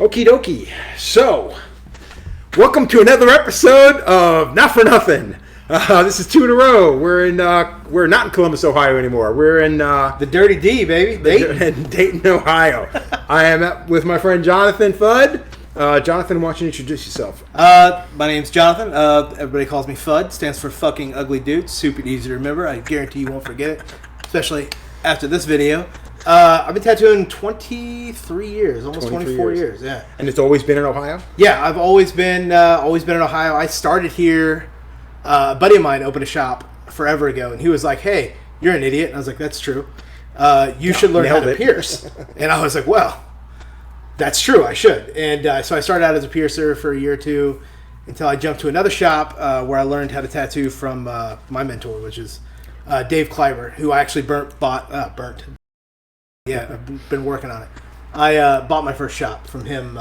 Okie dokie. So, welcome to another episode of Not For Nothing. This is 2 in a row. We're not in Columbus, Ohio anymore. We're in the Dirty D, baby. Dayton, Ohio. I am with my friend Jonathan FUD. Jonathan, why don't you introduce yourself? My name's Jonathan. Everybody calls me FUD. Stands for fucking ugly dude. Super easy to remember. I guarantee you won't forget it, especially after this video. I've been tattooing 23 years, almost 24 years. Yeah. And it's always been in Ohio? Yeah, I've always been in Ohio. I started here. A buddy of mine opened a shop forever ago, and he was like, "Hey, you're an idiot." And I was like, "That's true. You should learn how to pierce." And I was like, "Well, that's true. I should." And so I started out as a piercer for a year or two until I jumped to another shop where I learned how to tattoo from my mentor, which is Dave Kleiber, who I actually burnt. Yeah, I've been working on it. I bought my first shop from him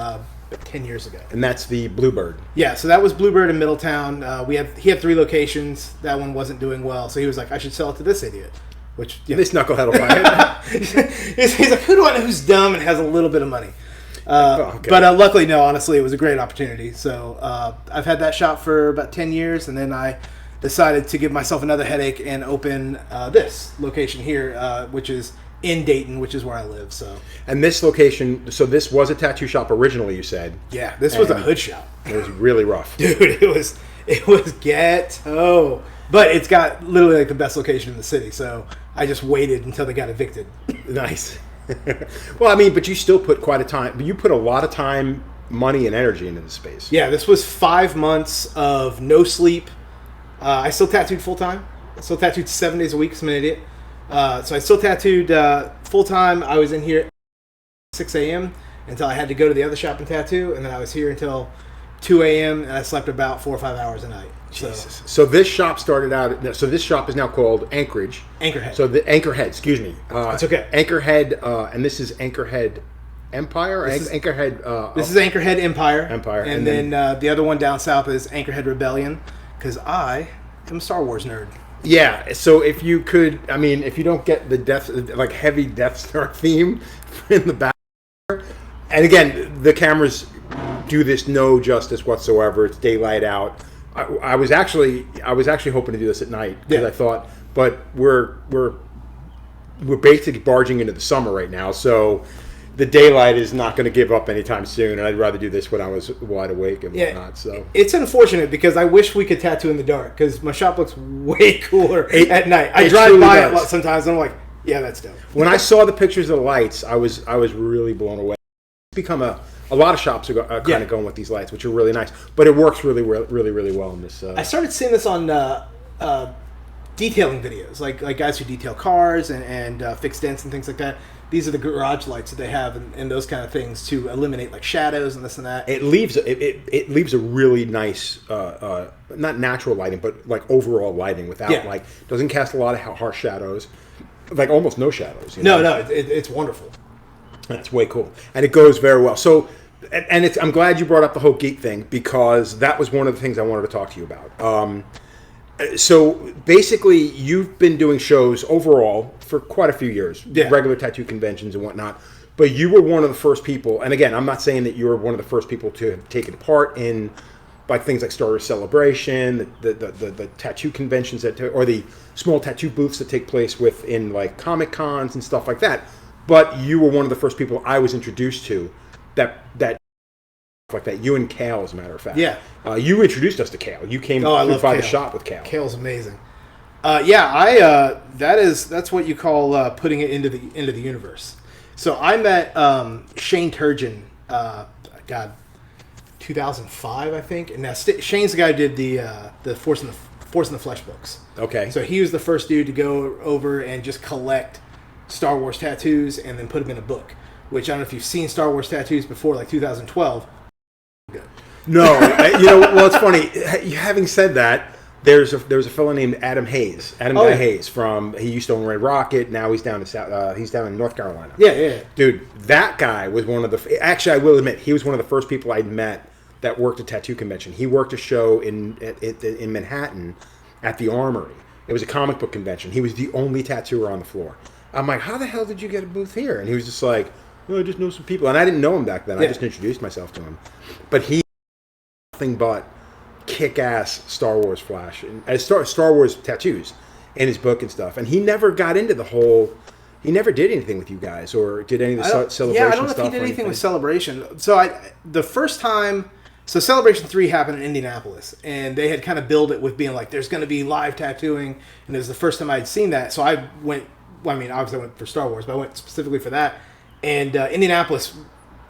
10 years ago. And that's the Bluebird. Yeah, so that was Bluebird in Middletown. He had 3 locations. That one wasn't doing well, so he was like, "I should sell it to this idiot." Which this knucklehead will buy it. He's like, "Who do I know who's dumb and has a little bit of money?" But luckily, no. Honestly, it was a great opportunity. So I've had that shop for about 10 years, and then I decided to give myself another headache and open this location here, which is in Dayton, which is where I live. And this location, so this was a tattoo shop originally, you said? Yeah, this was a hood shop. It was really rough. Dude, it was ghetto. But it's got literally like the best location in the city, so I just waited until they got evicted. Nice. Well, I mean, but you still put quite a time, you put a lot of time, money, and energy into the space. Yeah, this was 5 months of no sleep. I still tattooed full time. I still tattooed 7 days a week, 'cause I'm an idiot. So I still tattooed full time. I was in here at 6 a.m. until I had to go to the other shop and tattoo, and then I was here until 2 a.m. and I slept about 4 or 5 hours a night. Jesus. So this shop started out. So this shop is now called Anchorhead. So the Anchorhead. Excuse me. It's okay. Anchorhead, and this is Anchorhead Empire. Anchorhead. This is Anchorhead Empire. And then the other one down south is Anchorhead Rebellion, because I am a Star Wars nerd. Yeah, so if you could, I mean, if you don't get the heavy Death Star theme in the back, and again, the cameras do this no justice whatsoever. It's daylight out. I was actually hoping to do this at night because I thought, but we're basically barging into the summer right now, so the daylight is not going to give up anytime soon, and I'd rather do this when I was wide awake and whatnot. So it's unfortunate because I wish we could tattoo in the dark because my shop looks way cooler at night. I drive by it sometimes and I'm like, yeah, that's dope. When I saw the pictures of the lights, I was really blown away. It's become a lot of shops are kind of going with these lights, which are really nice, but it works really well in this. I started seeing this on detailing videos, like guys who detail cars and fix dents and things like that. These are the garage lights that they have and those kind of things to eliminate like shadows and this and that. It leaves a really nice, not natural lighting, but like overall lighting without like doesn't cast a lot of harsh shadows, like almost no shadows. No, it's wonderful. That's way cool, and it goes very well. So, and I'm glad you brought up the whole geek thing because that was one of the things I wanted to talk to you about. So basically, you've been doing shows overall for quite a few years, regular tattoo conventions and whatnot. But you were one of the first people, and again, I'm not saying that you were one of the first people to have taken part in like things like Star Wars Celebration, the tattoo conventions or the small tattoo booths that take place within like Comic Cons and stuff like that. But you were one of the first people I was introduced to that like that. You and Kale, as a matter of fact. Yeah. You introduced us to Kale. You came by the shop with Kale. Kale's amazing. That's what you call putting it into the universe. So I met Shane Turgeon, 2005, I think. And now Shane's the guy who did the Force in the Flesh books. Okay. So he was the first dude to go over and just collect Star Wars tattoos and then put them in a book. Which I don't know if you've seen Star Wars tattoos before, like 2012. Good. No, well, it's funny. Having said that, there's a fellow named Adam Hayes. Guy Hayes he used to own Red Rocket. Now he's down in North Carolina. Yeah. Dude, that guy was one of the. Actually, I will admit, he was one of the first people I'd met that worked a tattoo convention. He worked a show in Manhattan at the Armory. It was a comic book convention. He was the only tattooer on the floor. I'm like, how the hell did you get a booth here? And he was just like, I just know some people. And I didn't know him back then. Yeah. I just introduced myself to him. But he nothing but kick-ass Star Wars flash and Star Wars tattoos in his book and stuff. And he never got into the whole... He never did anything with you guys or did any of the celebration stuff. Yeah, I don't know if he did anything with Celebration. So the first time... So Celebration 3 happened in Indianapolis, and they had kind of billed it with being like, there's going to be live tattooing, and it was the first time I'd seen that. So I went, well, I mean, obviously I went for Star Wars, but I went specifically for that. And Indianapolis,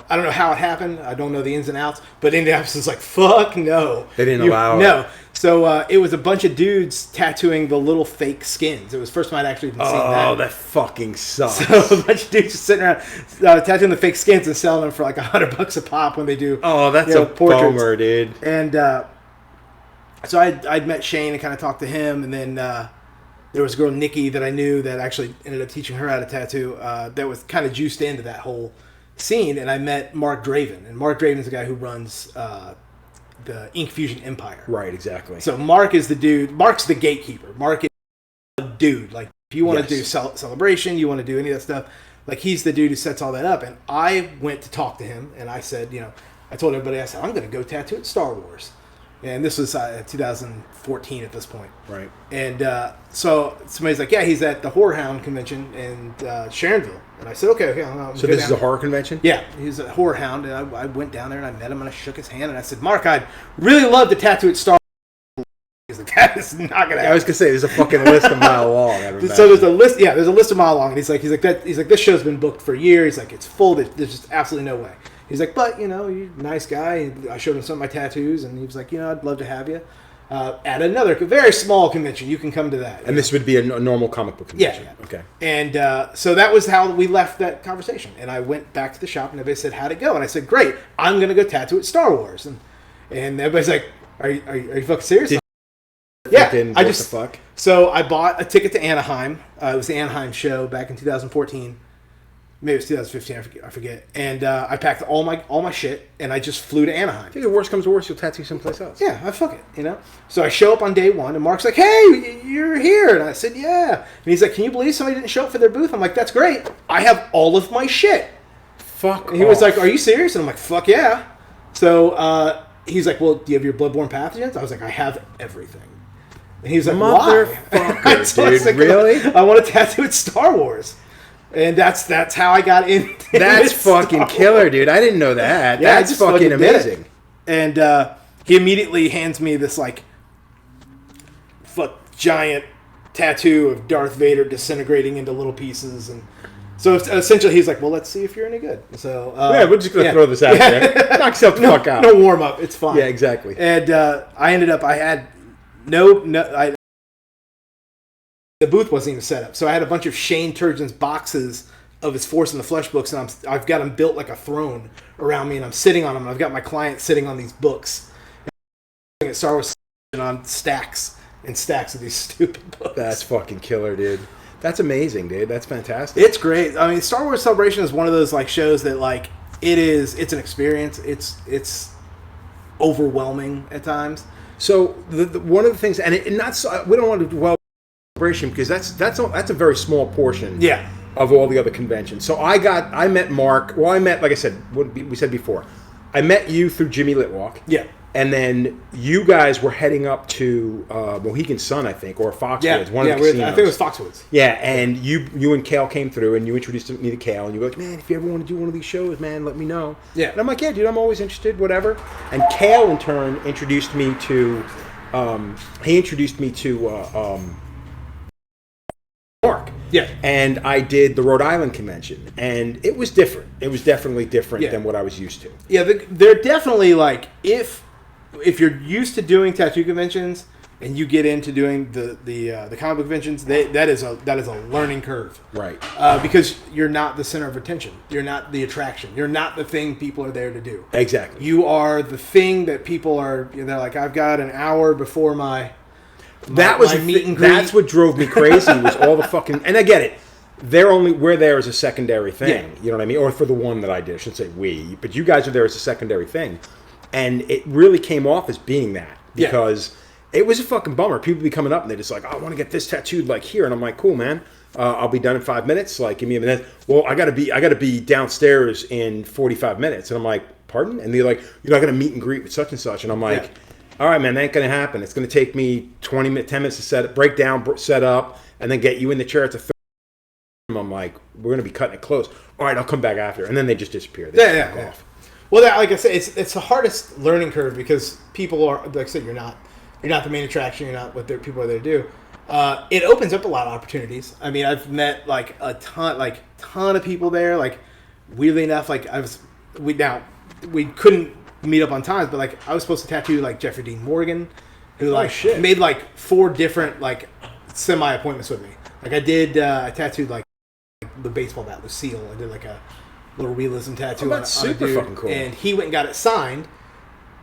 I don't know how it happened. I don't know the ins and outs, but Indianapolis was like, fuck no. They didn't allow it. No. So it was a bunch of dudes tattooing the little fake skins. It was the first time I'd actually even seen that. Oh, that fucking sucks. So a bunch of dudes just sitting around tattooing the fake skins and selling them for like $100 a pop when they do. Oh, that's a portraits. bummer, dude. And so I'd met Shane and kind of talked to him, and then there was a girl, Nikki, that I knew that actually ended up teaching her how to tattoo that was kind of juiced into that whole scene. And I met Mark Draven, and Mark Draven's the guy who runs the Ink Fusion Empire. Right, exactly. So Mark is the dude. Mark's the gatekeeper. Mark is the dude. Like, if you want to do Celebration, you want to do any of that stuff, like, he's the dude who sets all that up. And I went to talk to him, and I said, I told everybody, I said, I'm going to go tattoo at Star Wars. And this was 2014 at this point. Right. And so somebody's like, yeah, he's at the Horror Hound convention in Sharonville. And I said, okay. So this is a horror convention? Yeah, he's a Horror Hound. And I went down there and I met him and I shook his hand and I said, Mark, I'd really love to tattoo at Star Wars. He's like, that is not going to happen. I was going to say, there's a fucking list a mile long. So there's a list. Yeah, there's a list a mile long. And he's like, this show's been booked for a year. He's like, it's full. There's just absolutely no way. He's like, but, you're a nice guy. And I showed him some of my tattoos, and he was like, I'd love to have you at another very small convention. You can come to that. And this would be a normal comic book convention? Yeah. Okay. And so that was how we left that conversation. And I went back to the shop, and everybody said, how'd it go? And I said, great. I'm going to go tattoo at Star Wars. And everybody's like, are you fucking serious? Yeah. What the fuck? So I bought a ticket to Anaheim. It was the Anaheim show back in 2014. Maybe it was 2015, I forget. And I packed all my shit, and I just flew to Anaheim. I think the worst comes to worst, you'll tattoo someplace else. Yeah, I fuck it, So I show up on day one, and Mark's like, hey, you're here. And I said, yeah. And he's like, can you believe somebody didn't show up for their booth? I'm like, that's great. I have all of my shit. Fuck. And he was like, are you serious? And I'm like, fuck yeah. So he's like, well, do you have your bloodborne pathogens? I was like, I have everything. And he's like, motherfucker, so dude, really? I want to tattoo at Star Wars. And that's how I got in. That's fucking killer, dude. I didn't know that. Yeah, that's fucking amazing. And he immediately hands me this giant tattoo of Darth Vader disintegrating into little pieces, and so essentially he's like, "Well, let's see if you're any good." So we're just gonna throw this out there. Knock yourself the fuck out. No warm up. It's fine. Yeah, exactly. And I ended up. I had the booth wasn't even set up, so I had a bunch of Shane Turgeon's boxes of his Force in the Flesh books, and I've got them built like a throne around me, and I'm sitting on them. And I've got my client sitting on these books, and Star Wars on stacks and stacks of these stupid books. That's fucking killer, dude. That's amazing, dude. That's fantastic. It's great. I mean, Star Wars Celebration is one of those shows that it's an experience. It's overwhelming at times. So one of the things, and we don't want to dwell celebration because that's a very small portion. Yeah. Of all the other conventions. So I met Mark. Well, like I said, what we said before, I met you through Jimmy Litwalk. Yeah. And then you guys were heading up to Mohegan Sun, I think, or Foxwoods. Yeah, one of the casinos. I think it was Foxwoods. Yeah, and you and Kale came through, and you introduced me to Kale, and you were like, man, if you ever want to do one of these shows, man, let me know. Yeah. And I'm like, yeah, dude, I'm always interested, whatever. And Kale, in turn, introduced me to Mark. Yeah. And I did the Rhode Island convention, and it was different. It was definitely different than what I was used to. Yeah, they're definitely if you're used to doing tattoo conventions and you get into doing the comic book conventions, that is a learning curve, right? Because you're not the center of attention. You're not the attraction. You're not the thing people are there to do. Exactly. You are the thing that people are. They're like, I've got an hour before my meet and greet. That's what drove me crazy was all the fucking. And I get it. We're there as a secondary thing. Yeah. You know what I mean? Or for the one that I did, I shouldn't say we, but you guys are there as a secondary thing. And it really came off as being that because it was a fucking bummer. People be coming up and they're just like, I want to get this tattooed like here. And I'm like, cool, man. I'll be done in 5 minutes. Like, give me a minute. Well, I gotta be downstairs in 45 minutes. And I'm like, pardon? And they're like, you're not gonna meet and greet with such and such. And I'm like, all right, man, that ain't gonna happen. It's gonna take me 10 minutes to break down, set up, and then get you in the chair at the third. I'm like, we're gonna be cutting it close. All right, I'll come back after. And then they just disappear. They off. Well, like I said, it's the hardest learning curve because people are, like I said, you're not the main attraction. You're not what people are there to do. It opens up a lot of opportunities. I mean, I've met like a ton of people there. Like, weirdly enough, like we couldn't meet up on times, but like I was supposed to tattoo like Jeffrey Dean Morgan, who made like 4 different like semi appointments with me. Like I tattooed like the baseball bat Lucille. I did like a little realism tattoo. Oh, that's super fucking cool. And he went and got it signed,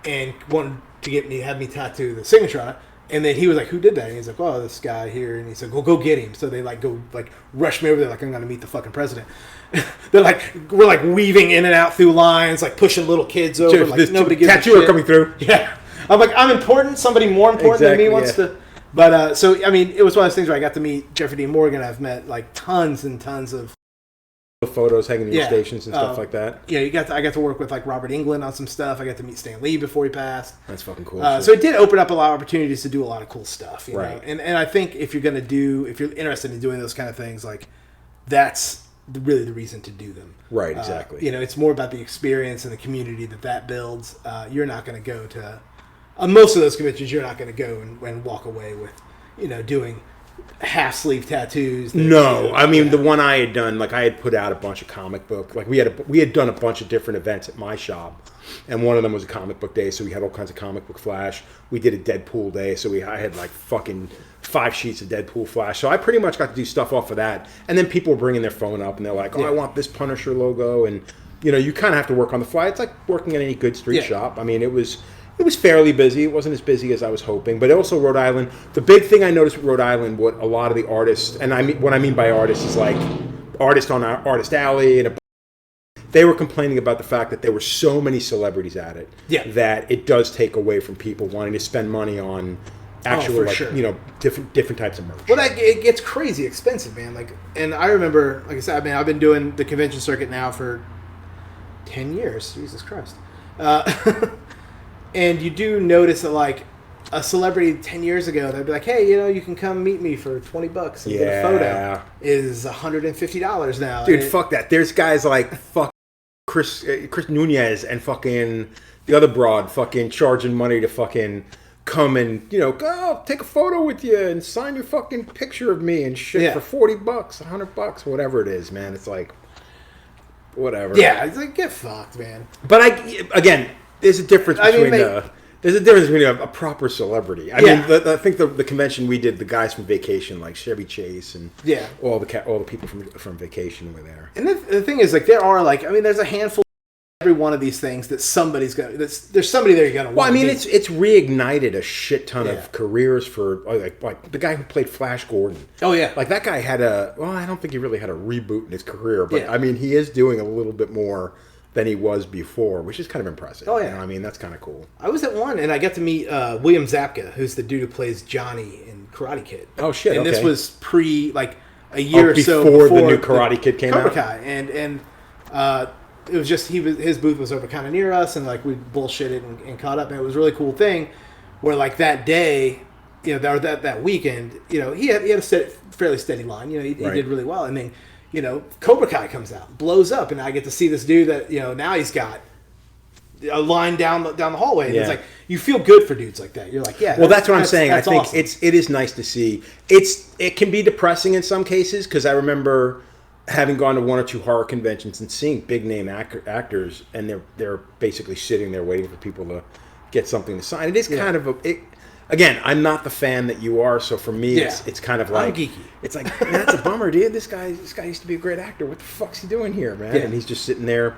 and wanted to have me tattoo the signature on it. And then he was like, "Who did that?" And he's like, "Oh, this guy here." And he said, "Well, go get him." So they rush me over there like I'm going to meet the fucking president. We're like weaving in and out through lines, like pushing little kids over. Like this nobody gives a shit. Tattooer coming through. Yeah, I'm like, I'm important. Somebody more important than me wants to. But so I mean, it was one of those things where I got to meet Jeffrey Dean Morgan. I've met like tons and tons of photos hanging in your stations and stuff like that. Yeah, I got to work with like Robert Englund on some stuff. I got to meet Stan Lee before he passed. That's fucking cool. So it did open up a lot of opportunities to do a lot of cool stuff. You right. know? And I think if you're interested in doing those kind of things, like that's really the reason to do them. Right. Exactly. You know, it's more about the experience and the community that builds. You're not going to go to most of those conventions. You're not going to go and walk away with, you know, doing half sleeve tattoos. I mean the one I had done, like I had put out a bunch of comic book, like we had done a bunch of different events at my shop, and one of them was a comic book day, so we had all kinds of comic book flash. We did a Deadpool day, so I had like fucking 5 sheets of Deadpool flash, so I pretty much got to do stuff off of that. And then people were bringing their phone up and they're like, I want this Punisher logo, and you know, you kind of have to work on the fly. It's like working at any good street shop. I mean, it was fairly busy. It wasn't as busy as I was hoping, but also Rhode Island. The big thing I noticed with Rhode Island, what a lot of the artists, and what I mean by artists is like artists on our Artist Alley, and they were complaining about the fact that there were so many celebrities at it that it does take away from people wanting to spend money on actual, you know, different types of merch. Well, it gets crazy expensive, man. Like, and I remember, like I said, I mean, I've been doing the convention circuit now for 10 years. Jesus Christ. And you do notice that, like, a celebrity 10 years ago, they'd be like, hey, you know, you can come meet me for $20 and get a photo. Is $150 now. Dude, fuck that. There's guys like Chris Nunez and fucking the other broad fucking charging money to fucking come and, you know, go take a photo with you and sign your fucking picture of me and shit for $40, $100, whatever it is, man. It's like, whatever. Yeah, it's like, get fucked, man. But again, there's a difference between a proper celebrity. I mean, I think the convention we did, the guys from Vacation, like Chevy Chase and all the people from Vacation were there. And the thing is, like, there are there's a handful of every one of these things that somebody's got. There's somebody there you got to. Well, I mean, it's reignited a shit ton of careers for like the guy who played Flash Gordon. Oh yeah, like that guy had I don't think he really had a reboot in his career, but I mean, he is doing a little bit more than he was before, which is kind of impressive. Oh yeah, you know, I mean, that's kind of cool. I was at one and I got to meet William Zabka, who's the dude who plays Johnny in Karate Kid. Oh shit! And this was a year or so before the new Karate Kid came Cobra out. Kai. And it was just his booth was over kind of near us, and like we bullshitted and caught up, and it was a really cool thing. Where like that day, you know, that weekend, you know, he had a fairly steady line. You know, he did really well, and then, you know, Cobra Kai comes out, blows up, and I get to see this dude that, you know, now he's got a line down the hallway. And it's like, you feel good for dudes like that. You're like, yeah. Well, that's what I'm saying. I think awesome. it is nice to see. It can be depressing in some cases, because I remember having gone to 1 or 2 horror conventions and seeing big name actors, and they're basically sitting there waiting for people to get something to sign. It is kind of again, I'm not the fan that you are, so for me, it's kind of like, I'm geeky. It's like, man, that's a bummer, dude. This guy used to be a great actor. What the fuck's he doing here, man? And he's just sitting there,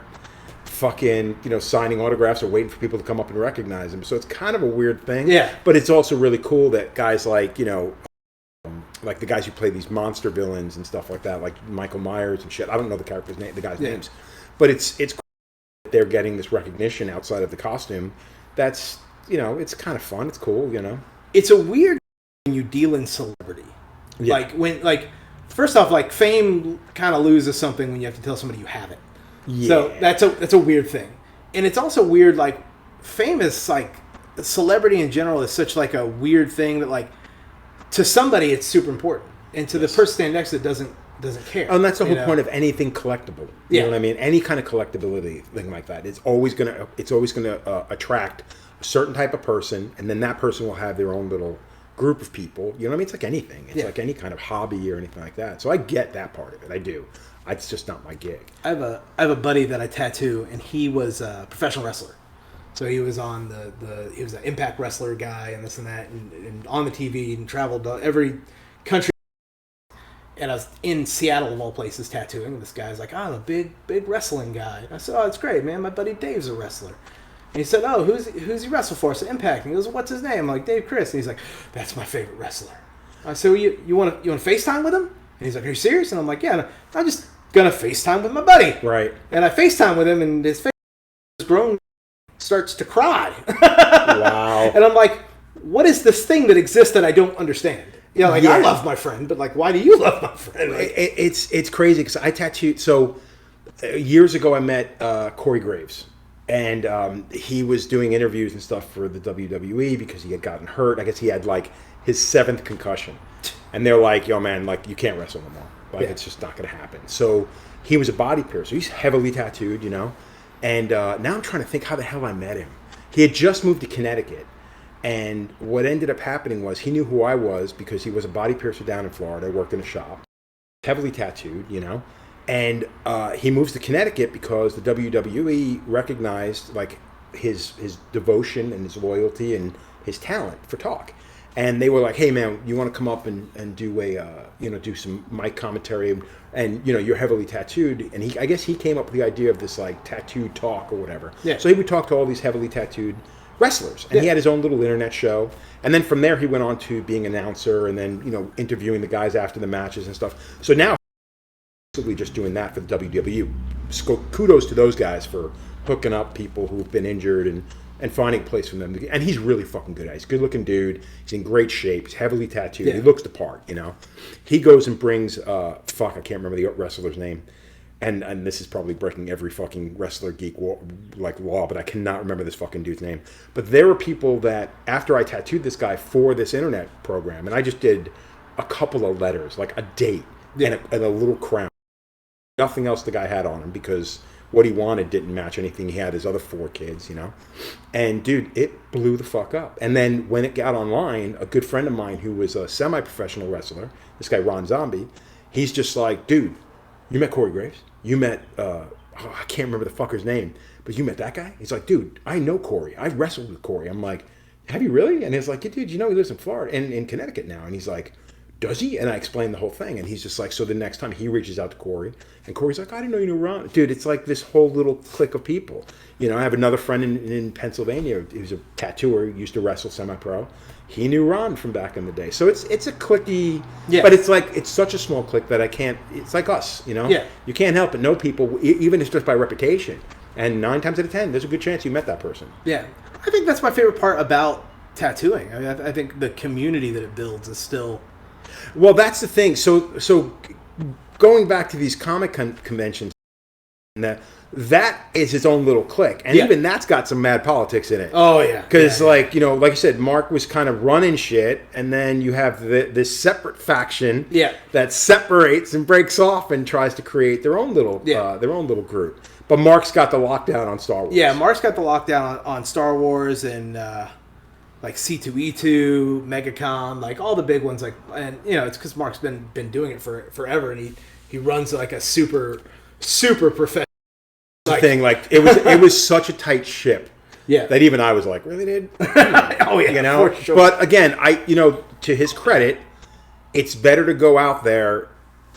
fucking, you know, signing autographs or waiting for people to come up and recognize him. So it's kind of a weird thing. Yeah. But it's also really cool that guys like, you know, like the guys who play these monster villains and stuff like that, like Michael Myers and shit. I don't know the guys' names, but it's cool that they're getting this recognition outside of the costume. That's, you know, it's kind of fun. It's cool, you know. It's a weird when you deal in celebrity. Like when, like, First off, like, fame kind of loses something when you have to tell somebody you have it. Yeah. So that's a weird thing. And it's also weird, like, fame is, like, celebrity in general is such, like, a weird thing that, like, to somebody it's super important. And to the person standing next to it doesn't care. Oh, and that's the whole point of anything collectible. You know what I mean? Any kind of collectability thing like that. It's always gonna attract a certain type of person, and then that person will have their own little group of people. You know what I mean? It's like anything. It's like any kind of hobby or anything like that. So I get that part of it. I do. It's just not my gig. I have a buddy that I tattoo, and he was a professional wrestler. So he was on he was an Impact wrestler guy and this and that, and on the TV and traveled to every country. And I was in Seattle, of all places, tattooing. And this guy's like, I'm a big wrestling guy. And I said, oh, it's great, man. My buddy Dave's a wrestler. And he said, oh, who's he wrestle for? I said, Impact. And he goes, what's his name? I'm like, Dave Chris. And he's like, that's my favorite wrestler. I said, well, you want to FaceTime with him? And he's like, are you serious? And I'm like, yeah, I'm just going to FaceTime with my buddy. Right. And I FaceTime with him, and his face is grown, starts to cry. Wow. And I'm like, what is this thing that exists that I don't understand? You know, like, I love my friend, but, like, why do you love my friend? Like, it's crazy because I tattooed. So years ago, I met Corey Graves, and he was doing interviews and stuff for the WWE because he had gotten hurt. I guess he had, like, his 7th concussion, and they're like, "Yo, man, like, you can't wrestle no more. Like, it's just not going to happen." So he was a body piercer. He's heavily tattooed, you know. And now I'm trying to think how the hell I met him. He had just moved to Connecticut. And what ended up happening was he knew who I was because he was a body piercer down in Florida. I worked in a shop, heavily tattooed, you know. And he moves to Connecticut because the WWE recognized, like, his devotion and his loyalty and his talent for talk. And they were like, hey, man, you want to come up and do do some mic commentary, and you know, you're heavily tattooed. And I guess he came up with the idea of this, like, tattoo talk or whatever. Yeah. So he would talk to all these heavily tattooed wrestlers, and he had his own little internet show. And then from there, he went on to being an announcer, and then, you know, interviewing the guys after the matches and stuff. So now, basically just doing that for the WWE. So kudos to those guys for hooking up people who've been injured and finding a place for them. And he's really fucking good at it. He's a good-looking dude. He's in great shape. He's heavily tattooed. Yeah. He looks the part, you know. He goes and brings, I can't remember the wrestler's name. And this is probably breaking every fucking wrestler geek law, but I cannot remember this fucking dude's name. But there were people that, after I tattooed this guy for this internet program, and I just did a couple of letters, like a date and a little crown. Nothing else the guy had on him because what he wanted didn't match anything he had his other 4 kids, you know. And dude, it blew the fuck up. And then when it got online, a good friend of mine who was a semi-professional wrestler, this guy Ron Zombie, he's just like, dude, you met Corey Graves? You met, I can't remember the fucker's name, but you met that guy? He's like, dude, I know Corey. I wrestled with Corey. I'm like, have you really? And he's like, yeah, dude, you know he lives in Florida, in Connecticut now. And he's like, does he? And I explained the whole thing. And he's just like, so the next time he reaches out to Corey, and Corey's like, I didn't know you knew Ron. Dude, it's like this whole little clique of people. You know, I have another friend in Pennsylvania. He was a tattooer, used to wrestle semi-pro. He knew Ron from back in the day. So it's a cliquey, but it's like, it's such a small clique that I can't, it's like us, you know? Yeah. You can't help but know people, even if it's just by reputation. And 9 times out of 10, there's a good chance you met that person. Yeah. I think that's my favorite part about tattooing. I mean, I think the community that it builds is still... Well, that's the thing. So going back to these comic conventions, that is its own little clique, and even that's got some mad politics in it. Oh yeah, because like, you know, like I said, Mark was kind of running shit, and then you have this separate faction that separates and breaks off and tries to create their own little group. But Mark's got the lockdown on Star Wars. Yeah, Mark's got the lockdown on Star Wars and like C2E2, MegaCon, like all the big ones. Like, and you know, it's because Mark's been doing it for forever, and he runs like a super professional. Thing, like it was such a tight ship that even I was like, really, dude? Oh yeah, you know. For sure. But again, to his credit, it's better to go out there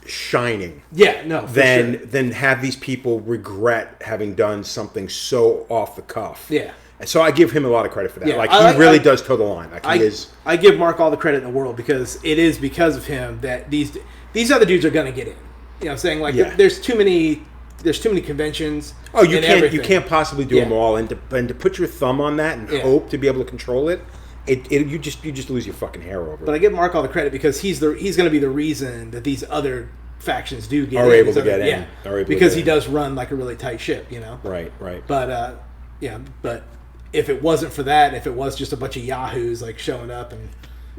shining than have these people regret having done something so off the cuff. Yeah. And so I give him a lot of credit for that. Yeah, like he really does toe the line. Like I give Mark all the credit in the world because it is because of him that these other dudes are gonna get in. You know what I'm saying? Like there's too many conventions. Oh, you can't possibly do them all, and to put your thumb on that and hope to be able to control it you just lose your fucking hair over. But I give Mark all the credit because he's going to be the reason that these other factions do get are able to get in. Yeah, because he does run like a really tight ship, Right. But but if it wasn't for that, if it was just a bunch of yahoos like showing up and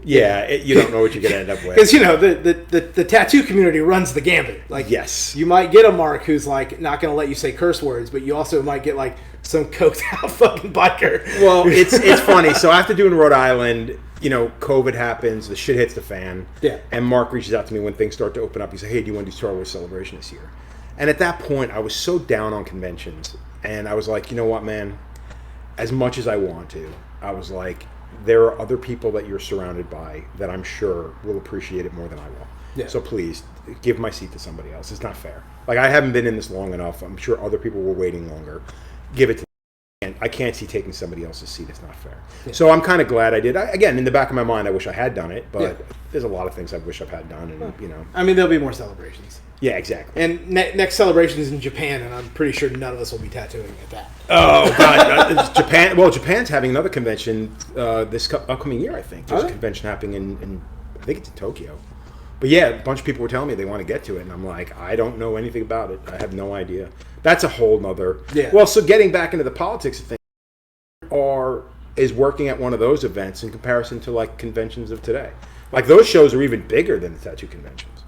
you don't know what you're gonna end up with. Because the tattoo community runs the gambit. Like, yes, you might get a Mark who's like not gonna let you say curse words, but you also might get like some coked out fucking biker. Well, it's funny. So after doing Rhode Island, COVID happens, the shit hits the fan. Yeah. And Mark reaches out to me when things start to open up. He said, "Hey, do you want to do Star Wars Celebration this year?" And at that point, I was so down on conventions, and I was like, you know what, man? As much as I want to, I was like, there are other people that you're surrounded by that I'm sure will appreciate it more than I will. Yeah. So please, give my seat to somebody else. It's not fair. Like, I haven't been in this long enough. I'm sure other people were waiting longer. Give it to me. And I can't see taking somebody else's seat. It's not fair. Yeah. So I'm kind of glad I did. Again, in the back of my mind, I wish I had done it. But there's a lot of things I wish I've had done. And, I mean, there'll be more celebrations. Yeah, exactly. And next celebration is in Japan, and I'm pretty sure none of us will be tattooing at that. Oh God, Japan! Well, Japan's having another convention this upcoming year. I think there's a convention happening in I think it's in Tokyo. But yeah, a bunch of people were telling me they want to get to it, and I'm like, I don't know anything about it. I have no idea. That's a whole nother. Yeah. Well, so getting back into the politics of things, is working at one of those events in comparison to like conventions of today. Like those shows are even bigger than the tattoo conventions.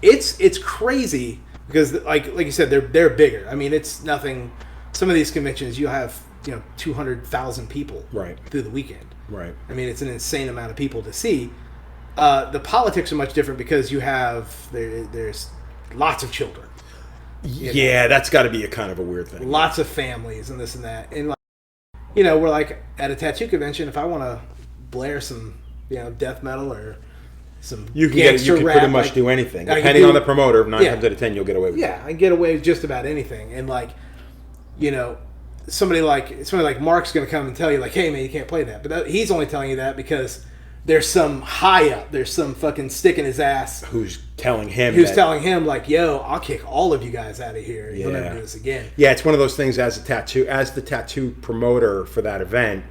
It's crazy because like you said, they're bigger. I mean, it's nothing. Some of these conventions you have 200,000 people through the weekend. Right. I mean, it's an insane amount of people to see. The politics are much different because you have there's lots of children. Yeah, that's got to be a kind of a weird thing. Lots of families and this and that, and we're like at a tattoo convention. If I want to blare some death metal or some you can pretty much do anything depending on the promoter. 9 times out of 10 you'll get away with it. Yeah, I get away with just about anything. And somebody like Mark's going to come and tell you like, hey man, you can't play that. But he's only telling you that because there's some high up, there's some fucking stick in his ass who's telling him like, yo, I'll kick all of you guys out of here. You'll never do this again. Yeah, it's one of those things as the tattoo promoter for that event.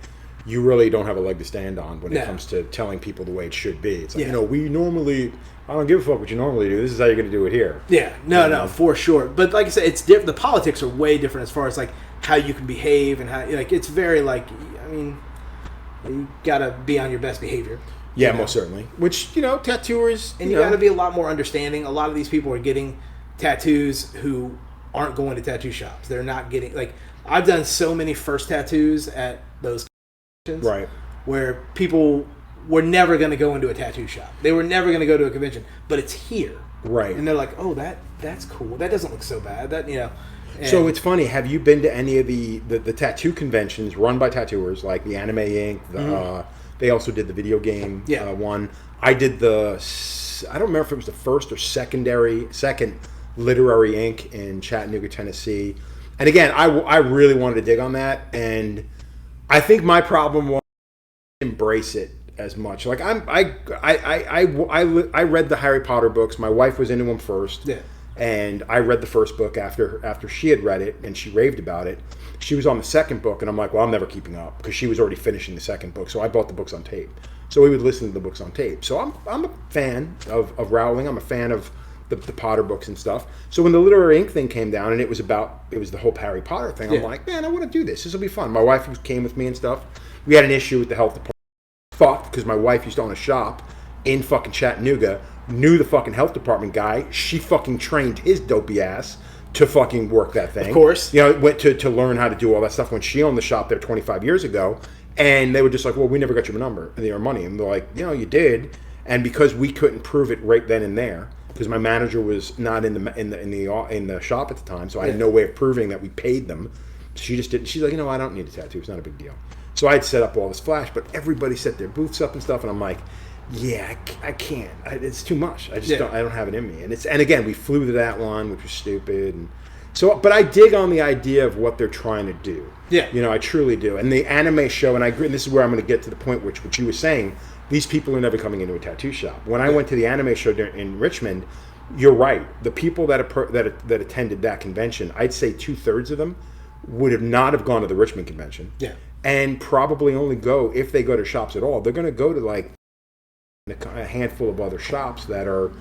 You really don't have a leg to stand on when it comes to telling people the way it should be. It's like, we normally, I don't give a fuck what you normally do. This is how you're going to do it here. Yeah, no, for sure. But like I said, it's different. The politics are way different as far as like how you can behave and how it's very like, I mean, you got to be on your best behavior. Yeah, most certainly. Which, tattooers, and you got to be a lot more understanding. A lot of these people are getting tattoos who aren't going to tattoo shops. They're not getting like I've done so many first tattoos at those. Right. Where people were never going to go into a tattoo shop. They were never going to go to a convention, but it's here. Right. And they're like, "Oh, that's cool. That doesn't look so bad." So it's funny. Have you been to any of the tattoo conventions run by tattooers, like the Anime Inc. They also did the video game one. I did I don't remember if it was the first or second Literary Inc. in Chattanooga, Tennessee. And again, I really wanted to dig on that, and I think my problem was embrace it as much. Like I read the Harry Potter books. My wife was into them first. Yeah. And I read the first book after she had read it, and she raved about it. She was on the second book, and I'm like, well, I'm never keeping up because she was already finishing the second book. So I bought the books on tape. So we would listen to the books on tape. So I'm a fan of Rowling. I'm a fan of the Potter books and stuff. So when the Literary Ink thing came down, and it was the whole Harry Potter thing, I'm like, man, I want to do this. This will be fun. My wife came with me and stuff. We had an issue with the health department. Fucked because my wife used to own a shop in fucking Chattanooga. Knew the fucking health department guy. She fucking trained his dopey ass to fucking work that thing. Of course. Went to learn how to do all that stuff when she owned the shop there 25 years ago. And they were just like, well, we never got your number and your money. And they're like, you did. And because we couldn't prove it right then and there, because my manager was not in the shop at the time, so I had no way of proving that we paid them. She just didn't. She's like, I don't need a tattoo. It's not a big deal. So I had set up all this flash, but everybody set their booths up and stuff, and I'm like, yeah, I can't. It's too much. I just don't. I don't have it in me. And again, we flew to that one, which was stupid. And so, but I dig on the idea of what they're trying to do. Yeah, I truly do. And the anime show, and I agree. And this is where I'm going to get to the point which you were saying. These people are never coming into a tattoo shop. When I went to the anime show in Richmond, you're right. The people that attended that convention, I'd say 2/3 of them would have not have gone to the Richmond convention. Yeah. and probably only go, if they go to shops at all, they're going to go to like a handful of other shops that are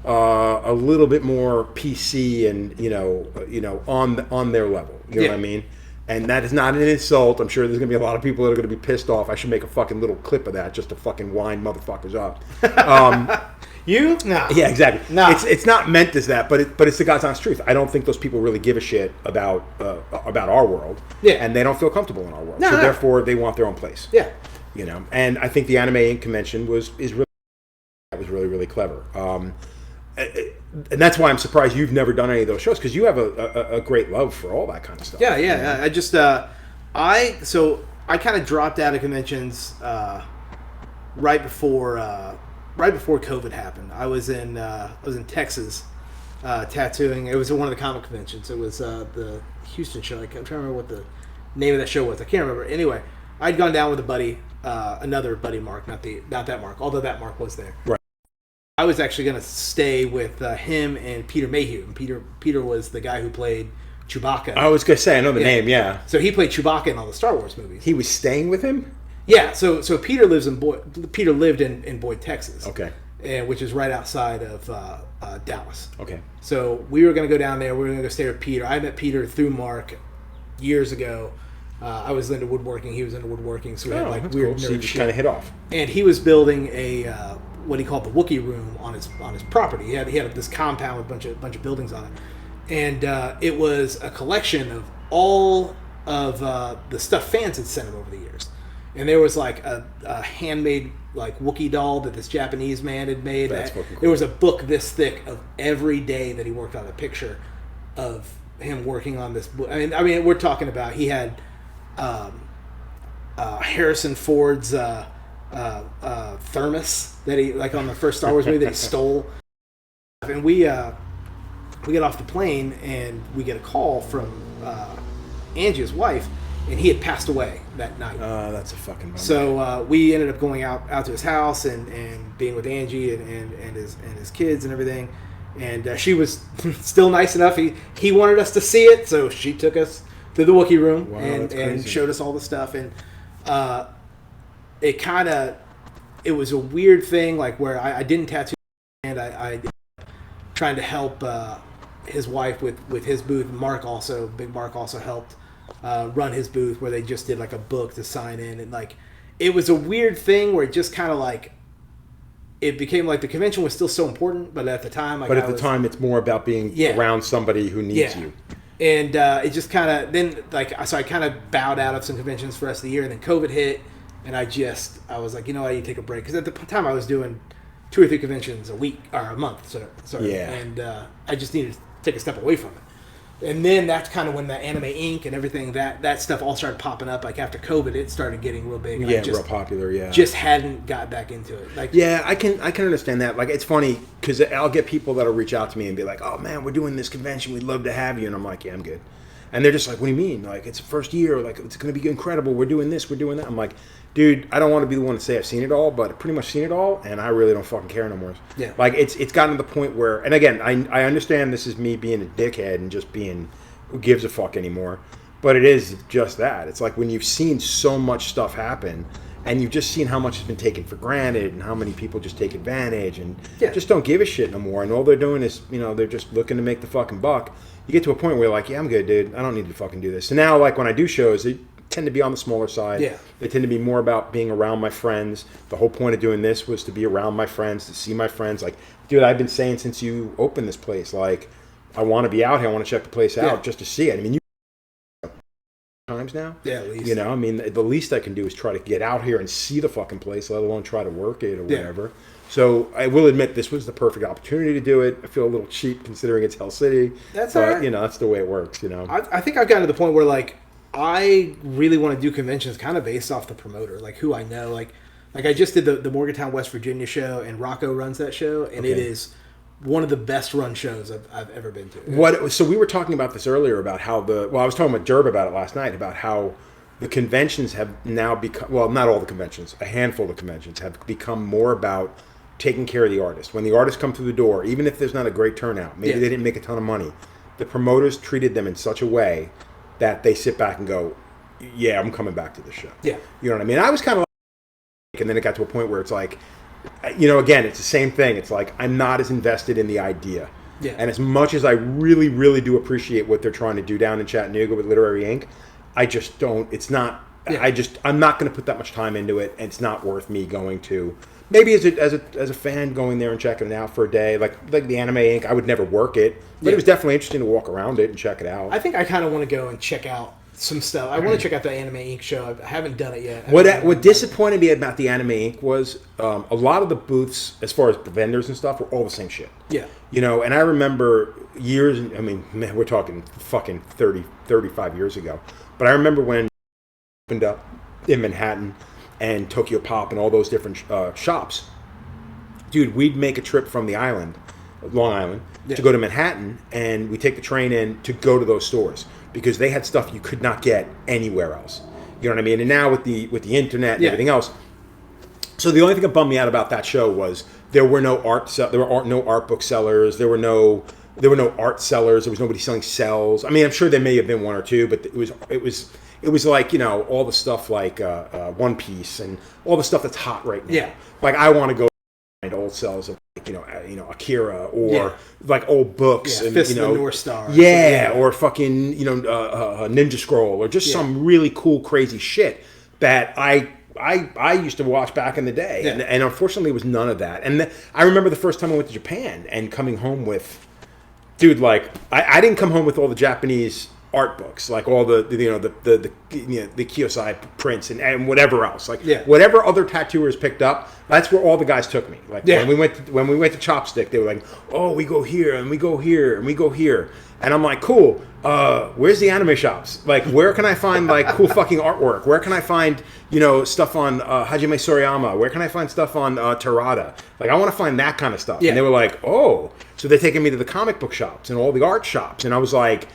a little bit more PC and on their level. You know what I mean? And that is not an insult. I'm sure there's going to be a lot of people that are going to be pissed off. I should make a fucking little clip of that just to fucking wind motherfuckers up. You? No. Yeah, exactly. No. It's not meant as that, but it's the God's honest truth. I don't think those people really give a shit about our world. Yeah. And they don't feel comtemple in our world. No, so no. therefore they want their own place. Yeah. And I think the Anime Inc. convention was really, really clever. And that's why I'm surprised you've never done any of those shows, because you have a great love for all that kind of stuff. Yeah. I just I kind of dropped out of conventions right before COVID happened. I was in Texas tattooing. It was one of the comic conventions. It was the Houston show. I'm trying to remember what the name of that show was. I can't remember. Anyway, I'd gone down with a buddy, another buddy, Mark, not that Mark, although that Mark was there. Right. I was actually going to stay with him and Peter Mayhew. And Peter was the guy who played Chewbacca. I was going to say, I know the name, yeah. So he played Chewbacca in all the Star Wars movies. He was staying with him? Yeah, so Peter lived in Boyd, Texas. Okay. Which is right outside of Dallas. Okay. So we were going to go down there. We were going to go stay with Peter. I met Peter through Mark years ago. I was into woodworking. He was into woodworking. So we had like weird cool. So you just kind of hit off. And he was building a what he called the Wookiee room on his property. He had this compound with a bunch of buildings on it, and it was a collection of all of the stuff fans had sent him over the years. And there was like a handmade like Wookiee doll that this Japanese man had made. That's fucking cool. There was a book this thick of every day that he worked on a picture of him working on this book. I mean, we're talking about he had Harrison Ford's thermos that he like on the first Star Wars movie that he stole. And we get off the plane and we get a call from Angie, his wife. And he had passed away that night. That's a fucking bummer. So we ended up going out to his house and being with Angie and his kids and everything. And she was still nice enough. He wanted us to see it, so she took us to the Wookiee room and showed us all the stuff. And it was a weird thing, like where I didn't tattoo, and I trying to help his wife with his booth. Big Mark also helped. Run his booth where they just did like a book to sign in, and like it was a weird thing where it just kind of like it became like the convention was still so important, but at the time time it's more about being around somebody who needs you, and it just kind of then like so I kind of bowed out of some conventions for the rest of the year, and then COVID hit, and I was like, I need to take a break, because at the time I was doing 2 or 3 conventions a week or a month, and I just needed to take a step away from it. And then that's kind of when the Anime Inc. and everything, that stuff all started popping up. Like after COVID, it started getting real big. Real popular, yeah. Just hadn't got back into it. Like, yeah, I can understand that. Like, it's funny, because I'll get people that'll reach out to me and be like, oh, man, we're doing this convention. We'd love to have you. And I'm like, yeah, I'm good. And they're just like, what do you mean? Like, it's the first year. Like, it's going to be incredible. We're doing this. We're doing that. I'm like, dude, I don't want to be the one to say I've seen it all, but I've pretty much seen it all, and I really don't fucking care no more. Yeah. Like, it's gotten to the point where, and again, I understand this is me being a dickhead and just being... who gives a fuck anymore, but it is just that. It's like when you've seen so much stuff happen, and you've just seen how much has been taken for granted, and how many people just take advantage and just don't give a shit no more, and all they're doing is, they're just looking to make the fucking buck. You get to a point where you're like, yeah, I'm good, dude. I don't need to fucking do this. So now, like, when I do shows, they tend to be on the smaller side. Yeah. They tend to be more about being around my friends. The whole point of doing this was to be around my friends, to see my friends. Like, dude, I've been saying since you opened this place, like, I want to be out here. I want to check the place out just to see it. I mean, you times now. Yeah, at least. I mean, the least I can do is try to get out here and see the fucking place, let alone try to work it or whatever. So I will admit this was the perfect opportunity to do it. I feel a little cheap considering it's Hell City. That's all right. That's the way it works. I think I've gotten to the point where like I really want to do conventions kind of based off the promoter, like who I know. Like I just did the Morgantown, West Virginia show, and Rocco runs that show, and it is one of the best run shows I've ever been to. So we were talking about this earlier about how I was talking with Derb about it last night, about how the conventions have now become, well, not all the conventions, a handful of conventions have become more about taking care of the artist. When the artists come through the door, even if there's not a great turnout, maybe they didn't make a ton of money, the promoters treated them in such a way that they sit back and go, yeah, I'm coming back to this show. Yeah. You know what I mean? I was kind of like, and then it got to a point where it's like, you know, again, it's the same thing. It's like, I'm not as invested in the idea. Yeah. And as much as I really, really do appreciate what they're trying to do down in Chattanooga with Literary Inc., I just don't, it's not, I'm not going to put that much time into it, and it's not worth me going to. Maybe as a fan going there and checking it out for a day, like the Anime Inc., I would never work it, but it was definitely interesting to walk around it and check it out. I think I kind of want to go and check out some stuff. I want to check out the Anime Inc. show. I haven't done it yet. What disappointed me about the Anime Inc. was a lot of the booths, as far as the vendors and stuff, were all the same shit. Yeah. You know, and I remember years, I mean, man, we're talking fucking 30, 35 years ago, but I remember when opened up in Manhattan and Tokyo Pop and all those different shops. Dude, we'd make a trip from the island, Long Island, to go to Manhattan, and we take the train in to go to those stores because they had stuff you could not get anywhere else. You know what I mean? And now with the internet and everything else. So the only thing that bummed me out about that show was there were no no art book sellers. There were no art sellers. There was nobody selling cells. I mean, I'm sure there may have been one or two, but it was like, you know, all the stuff like One Piece and all the stuff that's hot right now. Yeah. Like, I want to go find old cells of, like, you know, Akira or like old books and Fist you know, of the North Star. Or fucking, you know, Ninja Scroll or just some really cool, crazy shit that I used to watch back in the day. Yeah. And unfortunately, it was none of that. And I remember the first time I went to Japan and coming home with, dude, like, I didn't come home with all the Japanese art books, like all the Kiyosai prints and whatever else, like whatever other tattooers picked up, that's where all the guys took me. Like when we went to Chopstick, they were like, oh, we go here and we go here and we go here, and I'm like, cool. Where's the anime shops? Like, where can I find like cool fucking artwork? Where can I find, you know, stuff on Hajime Sorayama? Where can I find stuff on Terada? Like, I want to find that kind of stuff. And they were like, oh, so they're taking me to the comic book shops and all the art shops, and I was like,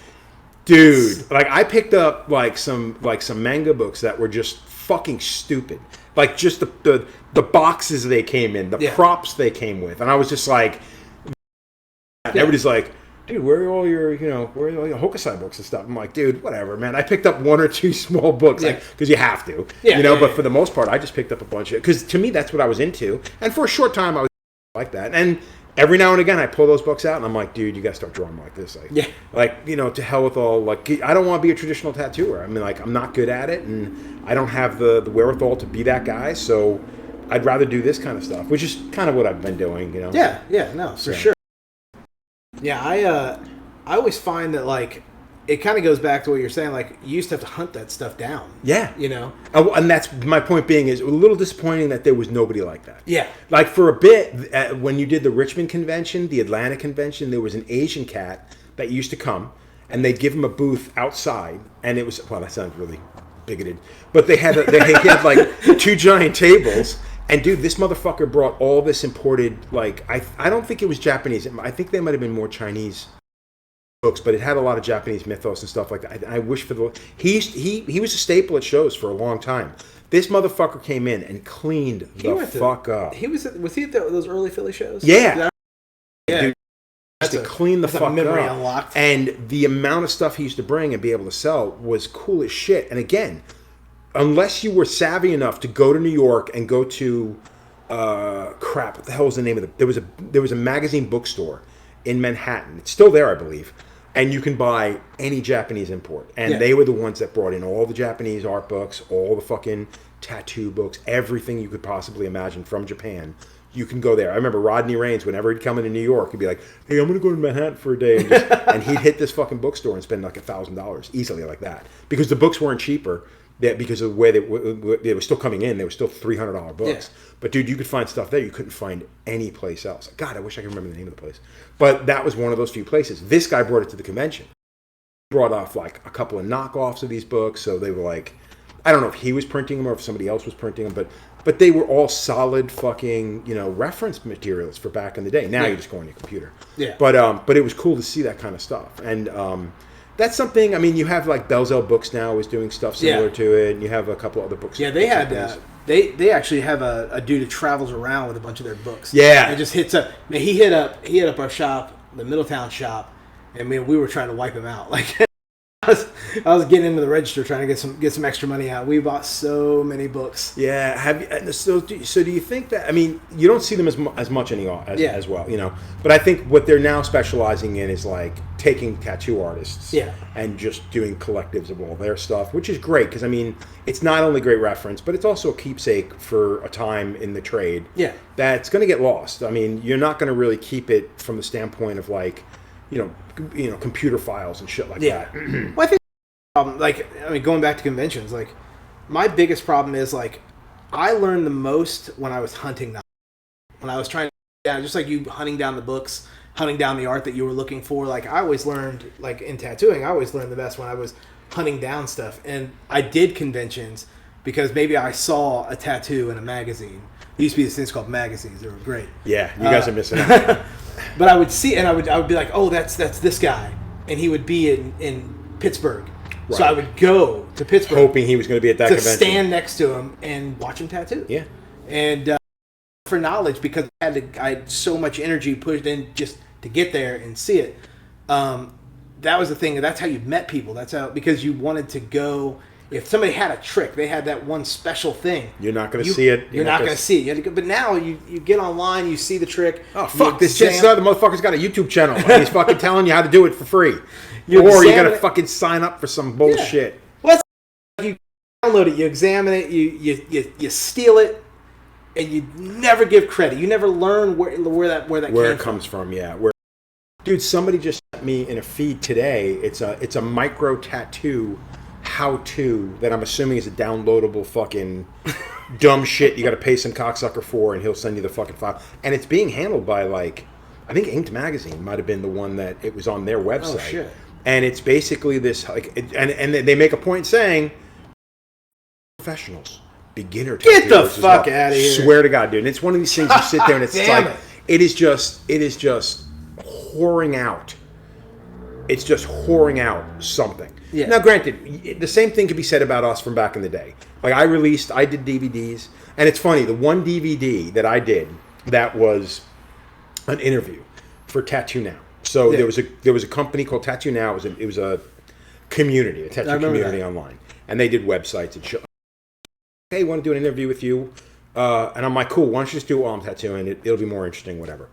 dude, like, I picked up like some manga books that were just fucking stupid. Like, just the boxes they came in, the props they came with, and I was just like, everybody's like, dude, where are all your Hokusai books and stuff? I'm like, dude, whatever, man. I picked up one or two small books, like, because you have to, but for the most part, I just picked up a bunch of, because to me, that's what I was into, and for a short time, I was like that, and every now and again, I pull those books out, and I'm like, dude, you got to start drawing like this. Like, like, you know, to hell with all, like, I don't want to be a traditional tattooer. I mean, like, I'm not good at it, and I don't have the wherewithal to be that guy, so I'd rather do this kind of stuff, which is kind of what I've been doing, you know? No, for sure. Yeah, I always find that, like, it kind of goes back to what you're saying. Like, you used to have to hunt that stuff down. Yeah. You know? And that's my point being, is a little disappointing that there was nobody like that. Yeah. Like, for a bit, when you did the Richmond convention, the Atlanta convention, there was an Asian cat that used to come, and they'd give him a booth outside, and it was, well, that sounds really bigoted, but they had like two giant tables, and dude, this motherfucker brought all this imported, like, I don't think it was Japanese. I think they might have been more Chinese books, but it had a lot of Japanese mythos and stuff like that. I wish for the he was a staple at shows for a long time. This motherfucker came in and cleaned the fuck up. Was he at those early Philly shows? Yeah. Dude, to clean the fuck memory up. Unlocked. And the amount of stuff he used to bring and be able to sell was cool as shit. And again, unless you were savvy enough to go to New York and go to crap, what the hell was the name of there was a magazine bookstore in Manhattan. It's still there, I believe. And you can buy any Japanese import. And they were the ones that brought in all the Japanese art books, all the fucking tattoo books, everything you could possibly imagine from Japan. You can go there. I remember Rodney Raines, whenever he'd come into New York, he'd be like, hey, I'm going to go to Manhattan for a day. And he'd hit this fucking bookstore and spend like $1,000 easily like that. Because the books weren't cheaper. Because of the way they were still coming in, they were still $300 books. Yeah. But dude, you could find stuff there you couldn't find any place else. God, I wish I could remember the name of the place. But that was one of those few places. This guy brought it to the convention. He brought off like a couple of knockoffs of these books, so they were like, I don't know if he was printing them or if somebody else was printing them, but they were all solid fucking, you know, reference materials for back in the day. Now you just go on your computer. Yeah. But it was cool to see that kind of stuff. And that's something. I mean, you have like Belzell Books now is doing stuff similar to it, and you have a couple other books. Yeah, they had they actually have a dude who travels around with a bunch of their books. Yeah, and just hits up. Man, he hit up our shop, the Middletown shop, and man, we were trying to wipe him out. Like, I was getting into the register trying to get some extra money out. We bought so many books. Yeah. Have you, so do you think that? I mean, you don't see them as much anymore as well, you know. But I think what they're now specializing in is like taking tattoo artists, and just doing collectives of all their stuff, which is great because I mean, it's not only great reference, but it's also a keepsake for a time in the trade. Yeah. That's going to get lost. I mean, you're not going to really keep it from the standpoint of like, you know, computer files and shit like that. Well, I think. Like, I mean, going back to conventions, like, my biggest problem is, like, I learned the most when I was hunting them. When I was trying to, just like you hunting down the books, hunting down the art that you were looking for. Like, I always learned, like, in tattooing, I always learned the best when I was hunting down stuff. And I did conventions because maybe I saw a tattoo in a magazine. There used to be these things called magazines. They were great. Yeah, you guys are missing out. But I would see, and I would be like, oh, that's this guy. And he would be in Pittsburgh. Right. So I would go to Pittsburgh, hoping he was going to be at that convention, stand next to him and watch him tattoo. Yeah, and for knowledge because I had so much energy pushed in just to get there and see it. That was the thing. That's how you met people. That's how, because you wanted to go. If somebody had a trick, they had that one special thing. You're not going to see it. You're not going to see it. You had to go, but now you get online, you see the trick. Oh fuck! This shit, the motherfucker's got a YouTube channel. And he's fucking telling you how to do it for free. Or you gotta fucking sign up for some bullshit. Yeah. Well, you download it, you examine it, you steal it, and you never give credit. You never learn where it comes from. Yeah, dude, somebody just sent me in a feed today. It's a micro tattoo how-to that I'm assuming is a downloadable fucking dumb shit. You got to pay some cocksucker for, and he'll send you the fucking file. And it's being handled by like I think Inked Magazine might have been the one that it was on their website. Oh shit. And it's basically this, like, and they make a point saying, professionals, beginner tattooers. Get the fuck out of here! Swear to God, dude. And it's one of these things you sit there and it's like, it is just whoring out. It's just whoring out something. Yeah. Now, granted, the same thing could be said about us from back in the day. Like I did DVDs, and it's funny. The one DVD that I did that was an interview for Tattoo Now. So there was a company called Tattoo Now. It was a community, a tattoo community online, and they did websites and shit. Hey, want to do an interview with you? And I'm like, cool. Why don't you just do it while I'm tattooing? It'll be more interesting, whatever.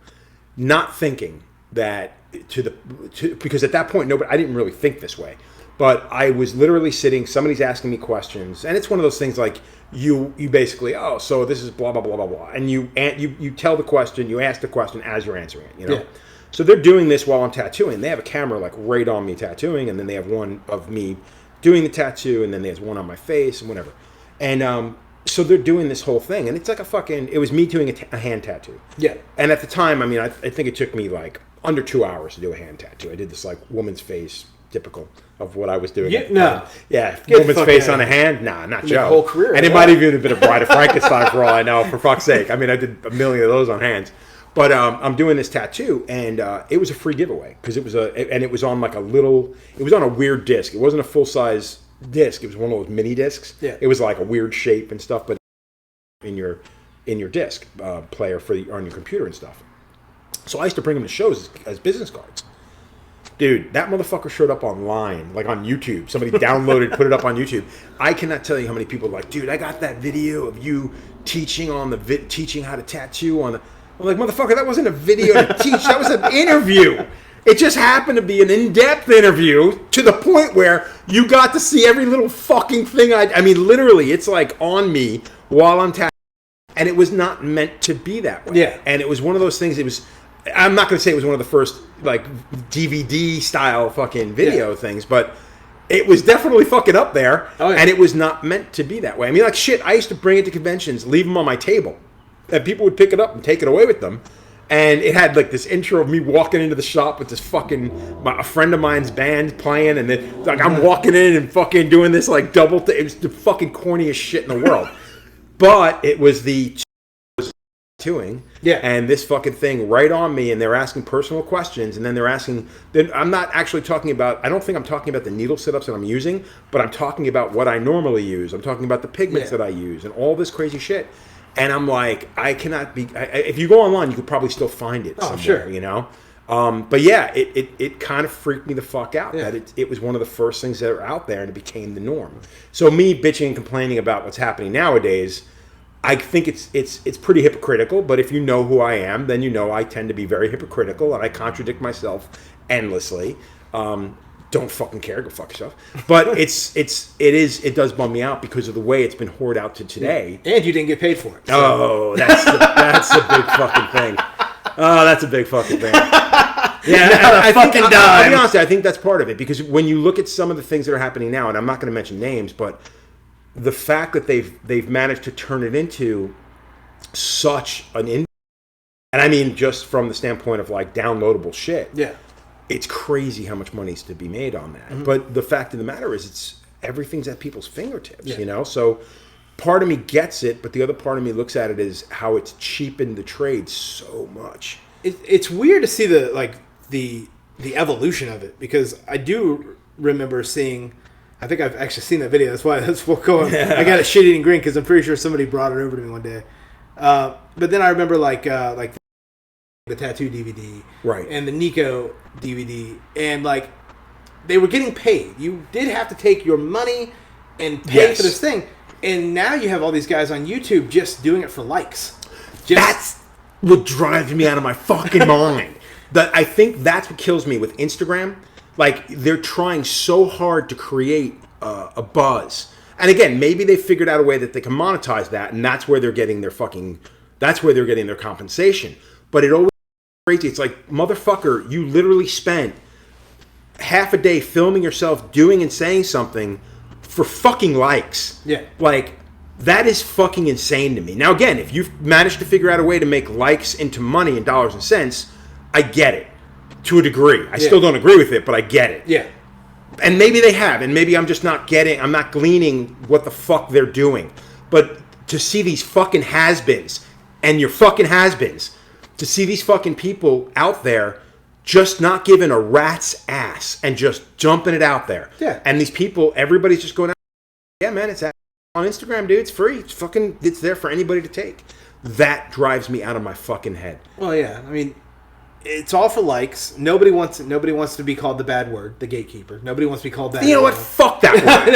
Not thinking that because at that point, I didn't really think this way. But I was literally sitting. Somebody's asking me questions, and it's one of those things like you basically, oh, so this is blah blah blah blah blah, and you tell the question, you ask the question as you're answering it, you know. Yeah. So they're doing this while I'm tattooing. They have a camera like right on me tattooing, and then they have one of me doing the tattoo, and then there's one on my face and whatever. And so they're doing this whole thing, and it's like it was me doing a hand tattoo. Yeah. And at the time, I mean, I think it took me like under 2 hours to do a hand tattoo. I did this like woman's face, typical of what I was doing. Yeah, woman's face on a hand. Nah, not Joe. Whole career. And it might even have been a Bride of Frankenstein for all I know. For fuck's sake. I mean, I did a million of those on hands. But I'm doing this tattoo, and it was a free giveaway because it was on like it was on a weird disc. It wasn't a full size disc. It was one of those mini discs. Yeah. It was like a weird shape and stuff, but in your disc player on your computer and stuff. So I used to bring them to shows as business cards. Dude, that motherfucker showed up online, like on YouTube. Somebody downloaded, put it up on YouTube. I cannot tell you how many people are like, dude, I got that video of you teaching teaching how to tattoo on the. I'm like, motherfucker, that wasn't a video to teach. That was an interview. It just happened to be an in-depth interview to the point where you got to see every little fucking thing. I mean, literally, it's like on me while I'm tattooing. And it was not meant to be that way. Yeah. And it was one of those things, I'm not going to say it was one of the first, like, DVD-style fucking video things, but it was definitely fucking up there. Oh, yeah. And it was not meant to be that way. I mean, like, shit, I used to bring it to conventions, leave them on my table. And people would pick it up and take it away with them. And it had like this intro of me walking into the shop with this a friend of mine's band playing, and then like I'm walking in and fucking doing this like double thing. It was the fucking corniest shit in the world. But it was the tattooing, and this fucking thing right on me, and they're asking personal questions, and then they're asking. Then I'm not actually talking about. I don't think I'm talking about the needle setups that I'm using, but I'm talking about what I normally use. I'm talking about the pigments that I use and all this crazy shit. And I'm like, I cannot be. If you go online, you could probably still find it somewhere, you know. But yeah, it kind of freaked me the fuck out Yeah. that it was one of the first things that were out there and it became the norm. So me bitching and complaining about what's happening nowadays, I think it's pretty hypocritical. But if you know who I am, then you know I tend to be very hypocritical and I contradict myself endlessly. Don't fucking care, go fuck yourself. But it does bum me out because of the way it's been hoarded out to today. And you didn't get paid for it. So. Oh, that's a big fucking thing. Oh, that's a big fucking thing. Yeah, I'll be honest, I think that's part of it because when you look at some of the things that are happening now, and I'm not going to mention names, but the fact that they've managed to turn it into such an and I mean just from the standpoint of like downloadable shit. Yeah. It's crazy how much money's to be made on that. Mm-hmm. But the fact of the matter is everything's at people's fingertips, you know? So part of me gets it, but the other part of me looks at it as how it's cheapened the trade so much. It's weird to see the evolution of it because I do remember seeing. I think I've actually seen that video. That's what's going. I got a shit-eating grin because I'm pretty sure somebody brought it over to me one day. But then I remember like the Tattoo DVD, right, and the Nico DVD, and like they were getting paid. You did have to take your money and pay for this thing. And now you have all these guys on YouTube just doing it for likes. That's what drives me out of my fucking mind. I think that's what kills me with Instagram. Like, they're trying so hard to create a buzz. And again, maybe they figured out a way that they can monetize that, and that's where they're getting their compensation. But it always crazy. It's like, motherfucker, you literally spent half a day filming yourself doing and saying something for fucking likes. Yeah. Like, that is fucking insane to me. Now, again, if you've managed to figure out a way to make likes into money and dollars and cents, I get it. To a degree. I still don't agree with it, but I get it. Yeah. And maybe they have, and maybe I'm not gleaning what the fuck they're doing. But to see these fucking has-beens, and your fucking has-beens, to see these fucking people out there just not giving a rat's ass and just dumping it out there. Yeah. And these people, everybody's just going out, yeah, man, it's on Instagram, dude. It's free. It's there for anybody to take. That drives me out of my fucking head. Well, yeah. I mean, it's all for likes. Nobody wants to be called the bad word, the gatekeeper. Nobody wants to be called that. You know what? Fuck that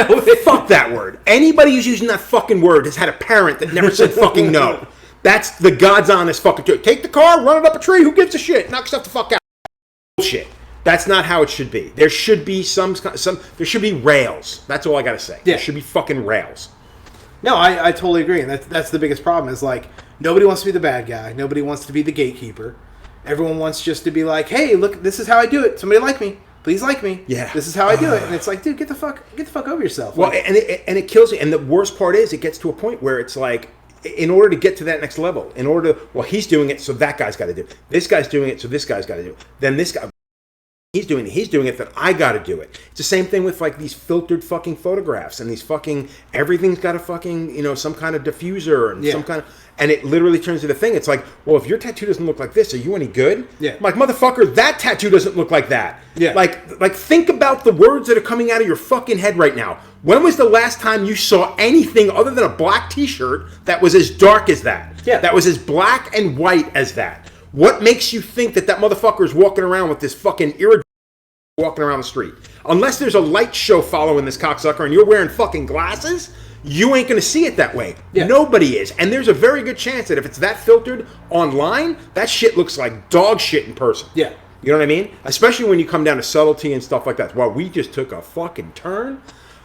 word. Fuck that word. Anybody who's using that fucking word has had a parent that never said fucking no. That's the God's honest fucking truth. Take the car, run it up a tree. Who gives a shit? Knock stuff the fuck out. Bullshit. That's not how it should be. There should be there should be rails. That's all I gotta say. Yeah. There should be fucking rails. No, I totally agree. And that's the biggest problem is like nobody wants to be the bad guy. Nobody wants to be the gatekeeper. Everyone wants just to be like, hey, look, this is how I do it. Somebody like me. Please like me. Yeah. This is how I do it. And it's like, dude, get the fuck over yourself. Well, like, and it kills me. And the worst part is it gets to a point where it's like, in order to get to that next level, he's doing it, so that guy's got to do it. This guy's doing it, so this guy's got to do it. Then this guy, he's doing it, then I got to do it. It's the same thing with like these filtered fucking photographs and these fucking, everything's got a fucking, some kind of diffuser and some kind of, and it literally turns into the thing. It's like, well, if your tattoo doesn't look like this, are you any good? Yeah. I'm like, motherfucker, that tattoo doesn't look like that. Yeah. Like think about the words that are coming out of your fucking head right now. When was the last time you saw anything other than a black t-shirt that was as dark as that? Yeah. That was as black and white as that? What makes you think that motherfucker is walking around with this fucking walking around the street? Unless there's a light show following this cocksucker and you're wearing fucking glasses, you ain't going to see it that way. Yeah. Nobody is. And there's a very good chance that if it's that filtered online, that shit looks like dog shit in person. Yeah. You know what I mean? Especially when you come down to subtlety and stuff like that. Well, we just took a fucking turn.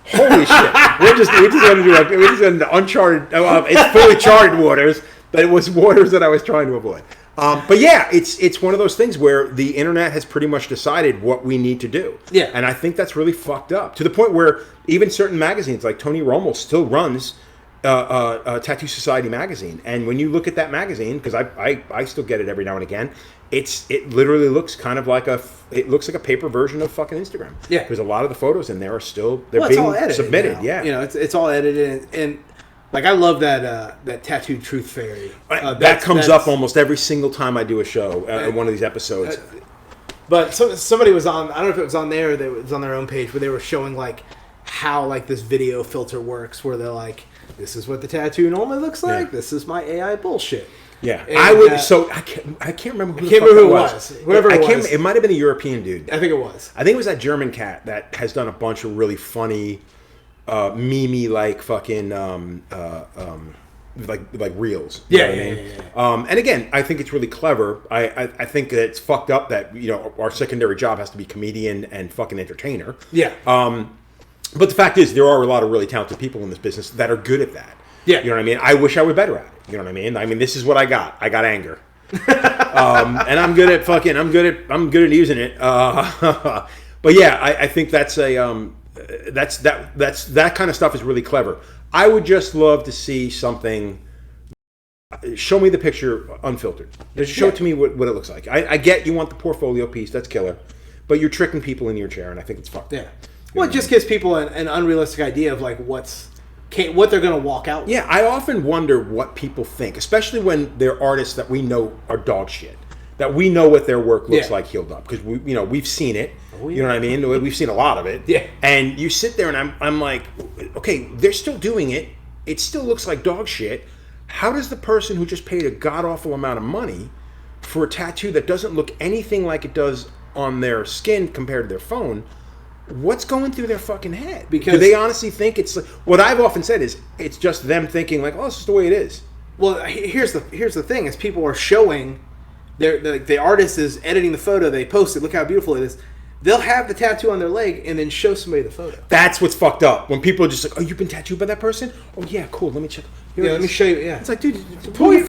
Holy shit. We just went into uncharted, it's fully charted waters, but it was waters that I was trying to avoid. But yeah, it's one of those things where the internet has pretty much decided what we need to do. Yeah. And I think that's really fucked up. To the point where even certain magazines, like Tony Romo still runs Tattoo Society magazine. And when you look at that magazine, because I still get it every now and again, it literally looks kind of like a paper version of fucking Instagram. Yeah. Because a lot of the photos in there are still, it's all edited submitted. now. Yeah. It's all edited and like I love that Tattooed Truth Fairy. That comes up almost every single time I do a show, one of these episodes. But somebody was on, I don't know if it was on there or it was on their own page, where they were showing like how like this video filter works, where they're like, this is what the tattoo normally looks like. This is my AI bullshit. Yeah, and, I would. So I can't remember who. It was. Whoever it was. It might have been a European dude. I think it was. I think it was that German cat that has done a bunch of really funny, meme like fucking like reels. You know what I mean? Yeah. And again, I think it's really clever. I think that it's fucked up that our secondary job has to be comedian and fucking entertainer. Yeah. But the fact is, there are a lot of really talented people in this business that are good at that. Yeah. You know what I mean? I wish I were better at it. You know what I mean? I mean, this is what I got. I got anger. And I'm good at using it. But yeah, I think that's that kind of stuff is really clever. I would just love to see something. Show me the picture unfiltered. Just show it to me what it looks like. I get you want the portfolio piece. That's killer. But you're tricking people in your chair, and I think it's fucked. Yeah. Well, it just gives people an unrealistic idea of like what they're going to walk out with. Yeah, I often wonder what people think, especially when they're artists that we know are dog shit. That we know what their work looks like healed up, because we've seen it. Oh, yeah. You know what I mean? We've seen a lot of it. Yeah. And you sit there and I'm like, okay, they're still doing it. It still looks like dog shit. How does the person who just paid a god awful amount of money for a tattoo that doesn't look anything like it does on their skin compared to their phone? What's going through their fucking head? Because do they honestly think it's like, what I've often said is it's just them thinking like, oh, this is the way it is. Well, here's the thing: is people are showing the artist is editing the photo, they post it, look how beautiful it is. They'll have the tattoo on their leg and then show somebody the photo. That's what's fucked up. When people are just like, oh, you've been tattooed by that person? Oh yeah, cool. Let me check. Let me show you. Yeah, it's like, dude, pull your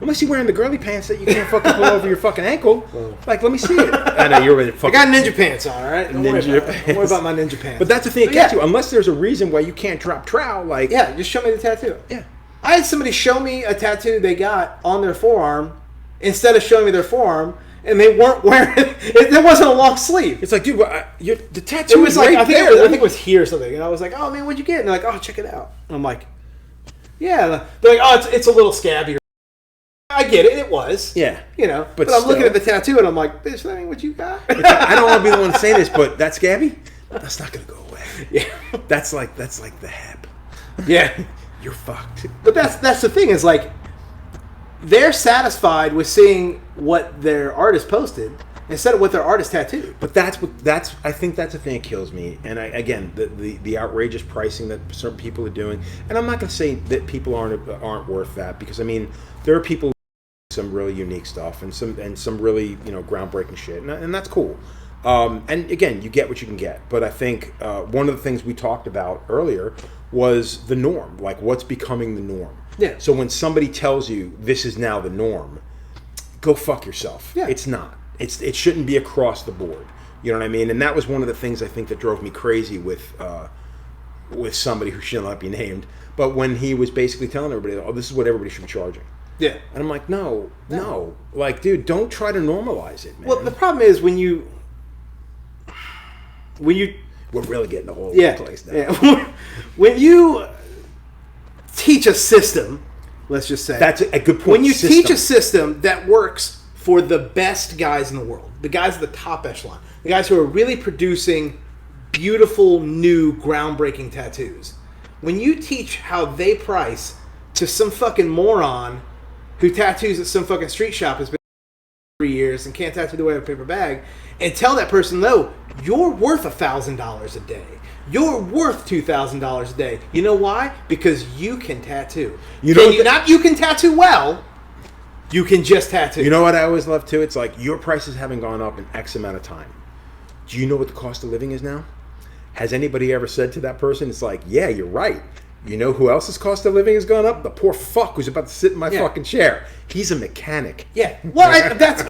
unless you're wearing the girly pants that you can't fucking pull over your fucking ankle. Like, let me see it. I know you're wearing fucking. I got ninja pants on, all right? Don't worry about my ninja pants. But that's the thing, tattoo. Unless there's a reason why you can't drop trowel, like just show me the tattoo. Yeah, I had somebody show me a tattoo they got on their forearm instead of showing me their forearm, and they weren't wearing it. There wasn't a long sleeve. It's like, dude, the tattoo it was right like there. I think it was here or something, and I was like, oh man, what'd you get? And they're like, oh, check it out. And I'm like, yeah. They're like, oh, it's a little scabby. I get it. It was. Yeah. But I'm looking at the tattoo and I'm like, bitch, that ain't what you got. I don't want to be the one to say this, but that scabby, that's not going to go away. Yeah. That's like the hep. Yeah. You're fucked. But that's the thing is like, they're satisfied with seeing what their artist posted instead of what their artist tattooed. But I think that's the thing that kills me. And again, the outrageous pricing that certain people are doing. And I'm not going to say that people aren't worth that, because I mean, there are people some really unique stuff and some really groundbreaking shit, and that's cool. And again, you get what you can get. But I think one of the things we talked about earlier was the norm, like what's becoming the norm. Yeah. So when somebody tells you this is now the norm, go fuck yourself. Yeah. It's not. It shouldn't be across the board. You know what I mean? And that was one of the things I think that drove me crazy with somebody who should not be named. But when he was basically telling everybody, oh, this is what everybody should be charging. Yeah. And I'm like, no. Like, dude, don't try to normalize it, man. Well, the problem is when you we're really getting the whole place now. Yeah. When you teach a system, let's just say. That's a good point. When you teach a system that works for the best guys in the world, the guys at the top echelon, the guys who are really producing beautiful, new, groundbreaking tattoos, when you teach how they price to some fucking moron who tattoos at some fucking street shop has been 3 years and can't tattoo the way of a paper bag, and tell that person, no, you're worth $1,000 a day. You're worth $2,000 a day. You know why? Because you can tattoo. You can tattoo well. You can just tattoo. You know what I always love too? It's like your prices haven't gone up in X amount of time. Do you know what the cost of living is now? Has anybody ever said to that person, it's like, yeah, you're right. You know who else's cost of living has gone up? The poor fuck who's about to sit in my fucking chair. He's a mechanic. Yeah. Well, that's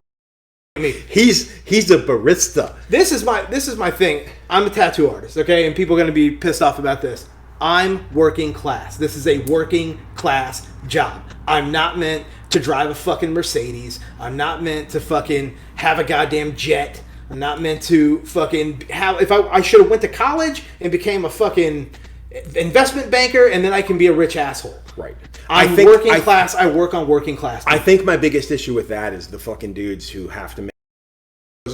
he's a barista. This is my thing. I'm a tattoo artist, okay? And people are going to be pissed off about this. I'm working class. This is a working class job. I'm not meant to drive a fucking Mercedes. I'm not meant to fucking have a goddamn jet. I'm not meant to fucking have... If I should have went to college and became a fucking investment banker, and then I can be a rich asshole. Right. I'm working class. I work on working class. I think my biggest issue with that is the fucking dudes who have to make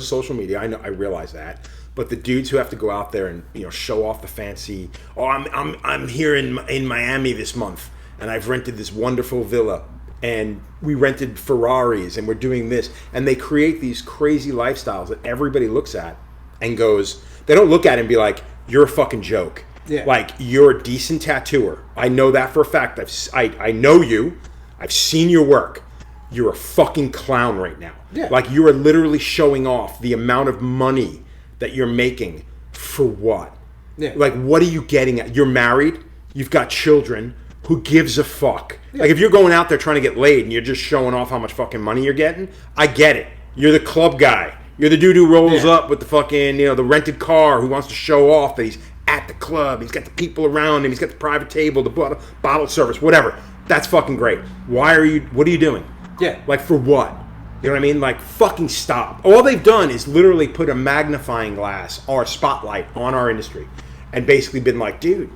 of social media. I realize that. But the dudes who have to go out there and show off the fancy. Oh, I'm here in Miami this month, and I've rented this wonderful villa, and we rented Ferraris, and we're doing this, and they create these crazy lifestyles that everybody looks at and goes. They don't look at it and be like, "You're a fucking joke." Yeah. Like, you're a decent tattooer. I know that for a fact. I know you. I've seen your work. You're a fucking clown right now. Yeah. Like, you are literally showing off the amount of money that you're making for what? Yeah. Like, what are you getting at? You're married. You've got children. Who gives a fuck? Yeah. Like, if you're going out there trying to get laid and you're just showing off how much fucking money you're getting, I get it. You're the club guy. You're the dude who rolls up with the fucking, the rented car who wants to show off that he's at the club. He's got the people around him. He's got the private table, the bottle service, whatever. That's fucking great. What are you doing? Yeah. Like, for what? You know what I mean? Like, fucking stop. All they've done is literally put a magnifying glass or a spotlight on our industry and basically been like, dude,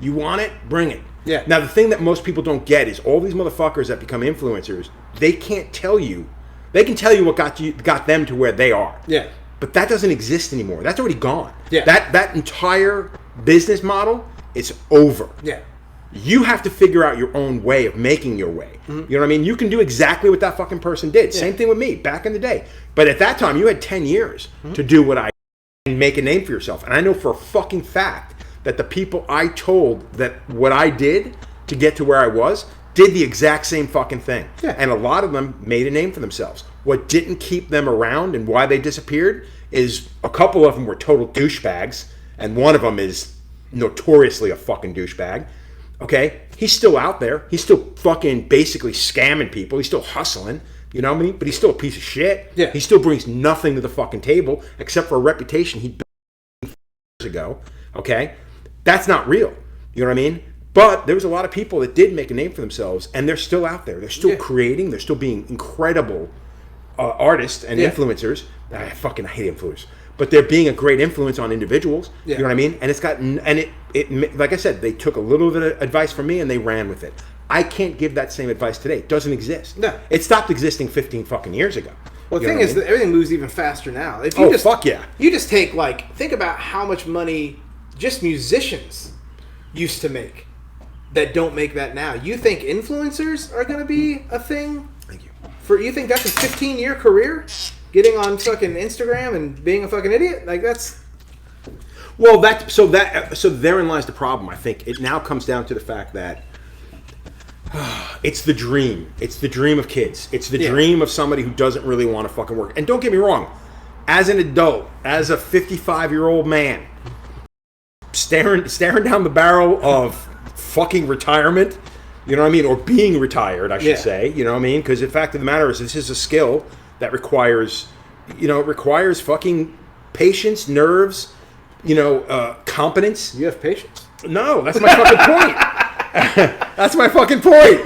you want it? Bring it. Yeah. Now, the thing that most people don't get is all these motherfuckers that become influencers, they can't tell you. They can tell you what got them to where they are. Yeah. But that doesn't exist anymore. That's already gone. Yeah. That entire business model is over. Yeah. You have to figure out your own way of making your way. Mm-hmm. You know what I mean? You can do exactly what that fucking person did. Yeah. Same thing with me back in the day. But at that time, you had 10 years to do what I did and make a name for yourself. And I know for a fucking fact that the people I told that what I did to get to where I was did the exact same fucking thing. Yeah. And a lot of them made a name for themselves. What didn't keep them around and why they disappeared is a couple of them were total douchebags, and one of them is notoriously a fucking douchebag. Okay? He's still out there. He's still fucking basically scamming people. He's still hustling. You know what I mean? But he's still a piece of shit. Yeah. He still brings nothing to the fucking table except for a reputation he built years ago. Okay? That's not real. You know what I mean? But there was a lot of people that did make a name for themselves, and they're still out there. They're still creating. They're still being incredible artists and influencers. I hate influencers, but they're being a great influence on individuals. Yeah. You know what I mean? And it's gotten, and it like I said, they took a little bit of advice from me and they ran with it. I can't give that same advice today. It doesn't exist. No, it stopped existing 15 fucking years ago. Well, the thing is that everything moves even faster now. If you fuck yeah! You just take think about how much money just musicians used to make that don't make that now. You think influencers are going to be a thing? Thank you. You think that's a 15-year career? Getting on fucking Instagram and being a fucking idiot? Like, that's... Well, so therein lies the problem. I think it now comes down to the fact that it's the dream. It's the dream of kids. It's the dream of somebody who doesn't really want to fucking work. And don't get me wrong. As an adult, as a 55-year-old man, staring down the barrel of fucking retirement, you know what I mean? Or being retired, I should say. You know what I mean? Because the fact of the matter is, this is a skill that requires, fucking patience, nerves, competence. You have patience. No, that's my fucking point. That's my fucking point.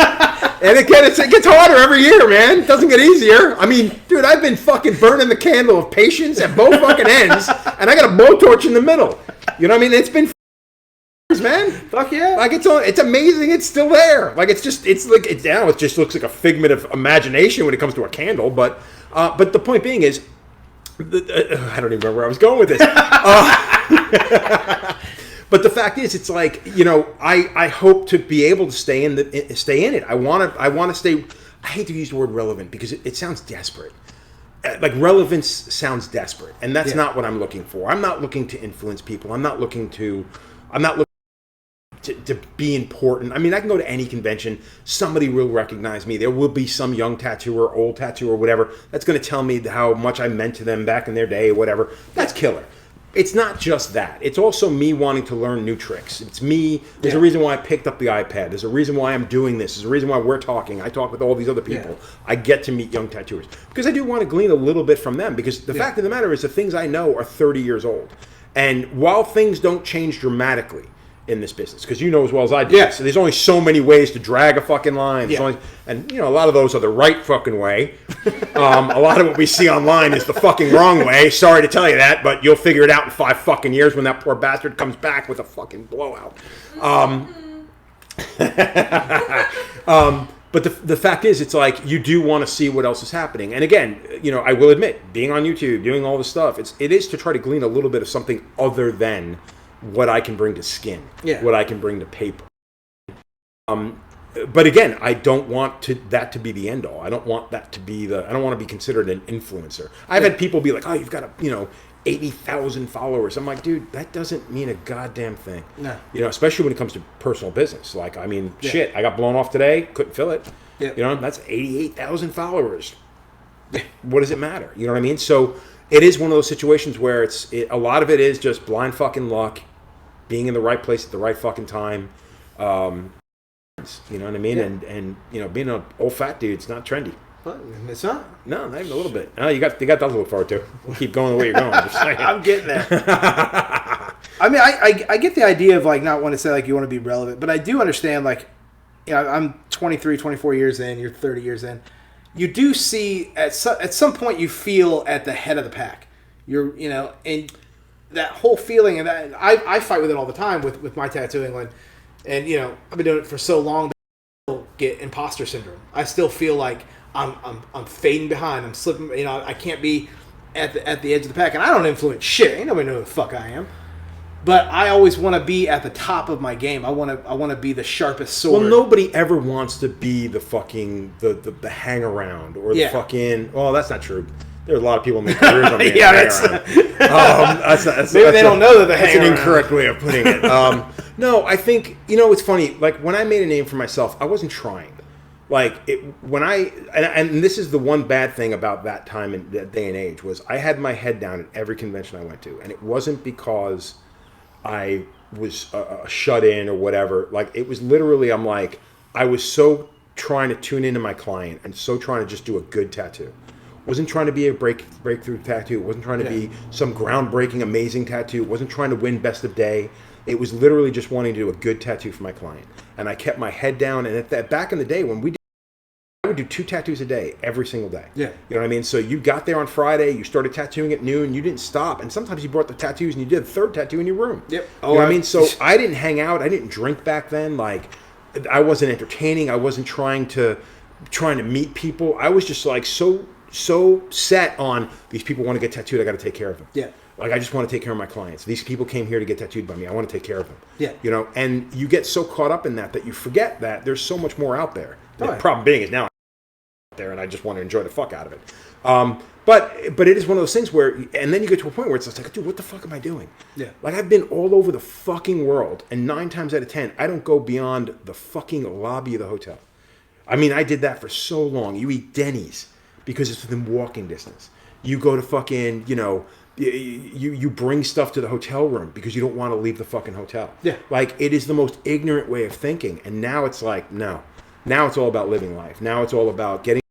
And it gets harder every year, man. It doesn't get easier. I mean, dude, I've been fucking burning the candle of patience at both fucking ends, and I got a blowtorch in the middle. You know what I mean? It's been man, fuck yeah! Like it's amazing. It's still there. Like it just looks like a figment of imagination when it comes to a candle. But the point being is, I don't even remember where I was going with this. But the fact is, it's like I hope to be able to stay in it. I want to stay. I hate to use the word relevant because it sounds desperate. Like relevance sounds desperate, and that's not what I'm looking for. I'm not looking to influence people. I'm not looking to be important. I mean, I can go to any convention. Somebody will recognize me. There will be some young tattooer, old tattooer, whatever, that's going to tell me how much I meant to them back in their day or whatever. That's killer. It's not just that. It's also me wanting to learn new tricks. It's me. There's a reason why I picked up the iPad. There's a reason why I'm doing this. There's a reason why we're talking. I talk with all these other people. Yeah. I get to meet young tattooers. Because I do want to glean a little bit from them. Because the fact of the matter is the things I know are 30 years old. And while things don't change dramatically in this business, because you know as well as I do, so there's only so many ways to drag a fucking line. And a lot of those are the right fucking way. A lot of what we see online is the fucking wrong way. Sorry to tell you that, but you'll figure it out in 5 fucking years when that poor bastard comes back with a fucking blowout. But the fact is, it's like you do want to see what else is happening. And again, I will admit, being on YouTube, doing all this stuff, it is to try to glean a little bit of something other than what I can bring to skin, what I can bring to paper. But again, I don't want that to be the end all. I don't want that to be I don't want to be considered an influencer. I've had people be like, "Oh, you've got 80,000 followers." I'm like, dude, that doesn't mean a goddamn thing. No. Especially when it comes to personal business. Like, I mean, shit, I got blown off today, couldn't fill it. Yeah. That's 88,000 followers. What does it matter? You know what I mean? So it is one of those situations where a lot of it is just blind fucking luck, being in the right place at the right fucking time. You know what I mean? Yeah. And being an old fat dude, it's not trendy. What? It's not? No, not even a little bit. No, you got that to look forward to. We'll keep going the way you're going. I'm getting there. I mean, I get the idea of like not wanting to say like you want to be relevant, but I do understand like, I'm 23, 24 years in, you're 30 years in. You do see at some point you feel at the head of the pack. And that whole feeling, and that I fight with it all the time with my tattooing. And I've been doing it for so long that I still get imposter syndrome. I still feel like I'm fading behind. I'm slipping. I can't be at the edge of the pack, and I don't influence shit. Ain't nobody know who the fuck I am. But I always want to be at the top of my game. I want to be the sharpest sword. Well, nobody ever wants to be the fucking the hang around or the fucking. Well, that's not true. There's a lot of people make careers on being that's maybe they don't know that the hang around. That's an incorrect way of putting it. No, I think it's funny. Like when I made a name for myself, I wasn't trying. Like and this is the one bad thing about that time and that day and age was I had my head down at every convention I went to, and it wasn't because I was shut in or whatever. Like it was literally, I was so trying to tune into my client and so trying to just do a good tattoo. Wasn't trying to be a breakthrough tattoo. Wasn't trying to be some groundbreaking, amazing tattoo. Wasn't trying to win best of day. It was literally just wanting to do a good tattoo for my client. And I kept my head down. And back in the day when I would do 2 tattoos a day, every single day. Yeah. You know what I mean? So you got there on Friday, you started tattooing at noon, you didn't stop. And sometimes you brought the tattoos and you did a 3rd tattoo in your room. Yep. You know what I mean? So I didn't hang out. I didn't drink back then. Like, I wasn't entertaining. I wasn't trying to meet people. I was just like so set on these people want to get tattooed. I got to take care of them. Yeah. Like, I just want to take care of my clients. These people came here to get tattooed by me. I want to take care of them. Yeah. And you get so caught up in that you forget that there's so much more out there. The problem being is now I'm out there and I just want to enjoy the fuck out of it. But it is one of those things where, and then you get to a point where it's like, dude, what the fuck am I doing? Yeah. Like, I've been all over the fucking world, and 9 times out of 10, I don't go beyond the fucking lobby of the hotel. I mean, I did that for so long. You eat Denny's because it's within walking distance. You go to fucking, you bring stuff to the hotel room because you don't want to leave the fucking hotel. Yeah. Like, it is the most ignorant way of thinking. And now it's like, no. Now it's all about living life. Now it's all about getting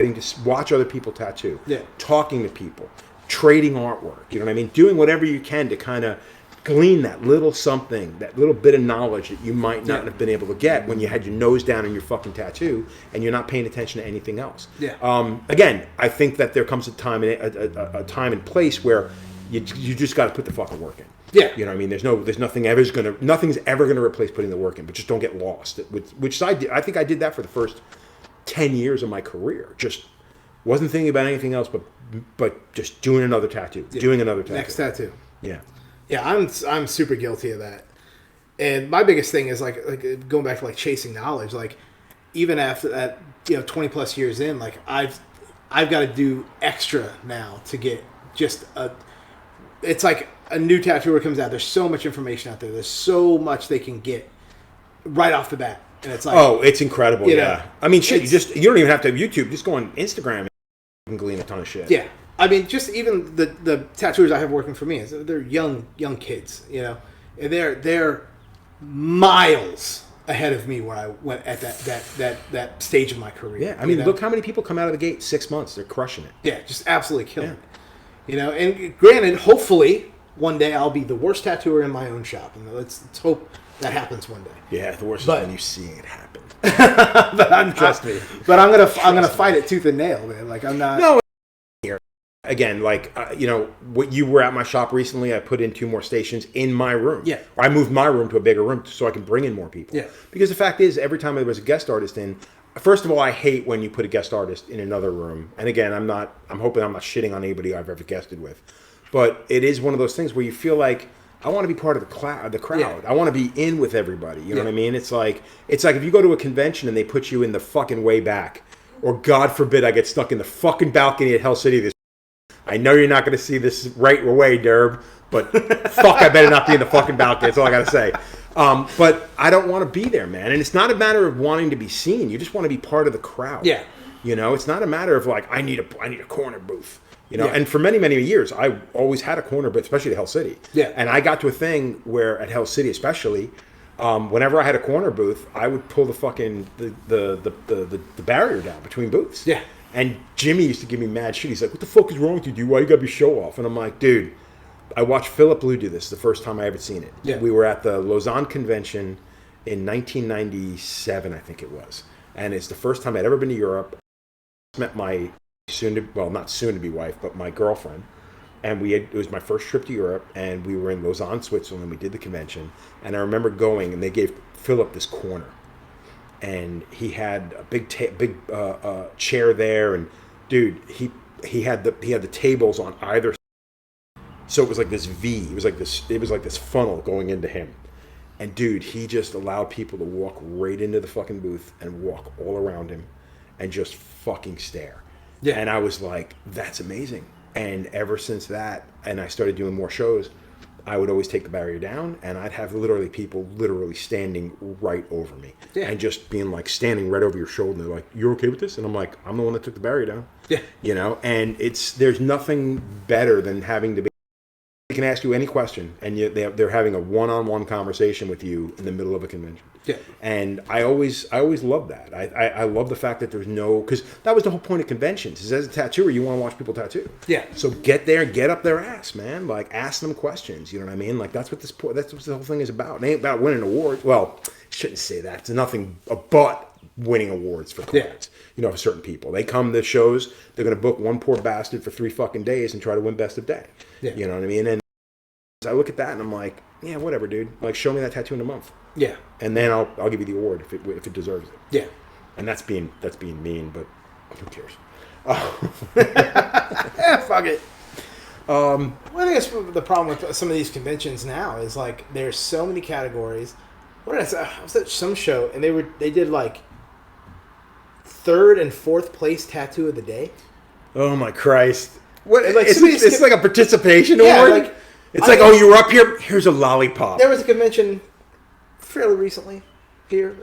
to watch other people tattoo. Yeah. Talking to people. Trading artwork. You know what I mean? Doing whatever you can to kind of glean that little something, that little bit of knowledge that you might not have been able to get when you had your nose down in your fucking tattoo and you're not paying attention to anything else. Yeah. Again, I think that there comes a time and place where you just got to put the fucking work in. Yeah. You know what I mean? Nothing's ever gonna replace putting the work in, but just don't get lost. Which I did. I think I did that for the first 10 years of my career. Just wasn't thinking about anything else, but just doing another tattoo, doing another tattoo. Next tattoo. Yeah. Yeah, I'm super guilty of that. And my biggest thing is like going back to like chasing knowledge. Like, even after that, 20 plus years in, like I've got to do extra now to get just it's like a new tattooer comes out. There's so much information out there. There's so much they can get right off the bat. And it's like, oh, it's incredible. Yeah. I mean, shit, you don't even have to have YouTube. Just go on Instagram and glean a ton of shit. Yeah. I mean, just even the tattooers I have working for me, they're young kids, and they're miles ahead of me where I went at that stage of my career. Yeah, I mean, look how many people come out of the gate 6 months. They're crushing it. Yeah, just absolutely killing it. And granted, hopefully one day I'll be the worst tattooer in my own shop, and let's hope that happens one day. Yeah, the worst is when you see it happen. But trust me. But I'm gonna fight it tooth and nail, man. Like, I'm not. No. Again, like, what you were at my shop recently, I put in 2 more stations in my room. Yeah. Or I moved my room to a bigger room so I can bring in more people. Yeah. Because the fact is, every time there was a guest artist in, first of all, I hate when you put a guest artist in another room. And again, I'm hoping I'm not shitting on anybody I've ever guested with. But it is one of those things where you feel like, I want to be part of the crowd. Yeah. I want to be in with everybody. You know what I mean? It's like if you go to a convention and they put you in the fucking way back, or God forbid I get stuck in the fucking balcony at Hell City this. I know you're not going to see this right away, Derb, but fuck, I better not be in the fucking balcony. That's all I got to say. But I don't want to be there, man. And it's not a matter of wanting to be seen. You just want to be part of the crowd. Yeah. It's not a matter of like, I need a corner booth. And for many, many years, I always had a corner booth, especially at Hell City. Yeah. And I got to a thing where at Hell City, especially, whenever I had a corner booth, I would pull the fucking the barrier down between booths. Yeah. And Jimmy used to give me mad shit. He's like, "What the fuck is wrong with you, dude? Why you gotta be show off?" And I'm like, "Dude, I watched Philip Blue do this the first time I ever seen it. Yeah. We were at the Lausanne convention in 1997, I think it was, and it's the first time I'd ever been to Europe. Met my not soon to be wife, but my girlfriend, and it was my first trip to Europe, and we were in Lausanne, Switzerland. We did the convention, and I remember going, and they gave Philip this corner. And he had a big chair there, and dude, he had the tables on either. So it was like this V. It was like this funnel going into him, and dude, he just allowed people to walk right into the fucking booth and walk all around him, and just fucking stare. Yeah. And I was like, that's amazing. And ever since that, and I started doing more shows, I would always take the barrier down, and I'd have people standing right over me. Yeah. And just being like standing right over your shoulder. And they're like, "You're okay with this?" And I'm like, "I'm the one that took the barrier down." Yeah. And there's nothing better than having to be. They can ask you any question, and they're having a one-on-one conversation with you in the middle of a convention. Yeah. And I always love that. I love the fact that there's no, because that was the whole point of conventions. Is as a tattooer, you want to watch people tattoo. Yeah. So get there, get up their ass, man. Like, ask them questions. You know what I mean? Like, that's what the whole thing is about. It ain't about winning awards. Well, shouldn't say that. It's nothing but winning awards for clients. For certain people. They come to shows, they're going to book one poor bastard for 3 fucking days and try to win best of day. Yeah. You know what I mean? And I look at that and I'm like, yeah, whatever, dude. Like, show me that tattoo in a month. Yeah. And then I'll give you the award if it deserves it. Yeah. And that's being mean, but who cares? Fuck it. Well, I guess the problem with some of these conventions now is like there's so many categories. What did I say? I was at some show and they did like 3rd and 4th place tattoo of the day. Oh my Christ! What? Like, it's like a participation award. Like, it's like, oh, you were up here. Here's a lollipop. There was a convention fairly recently here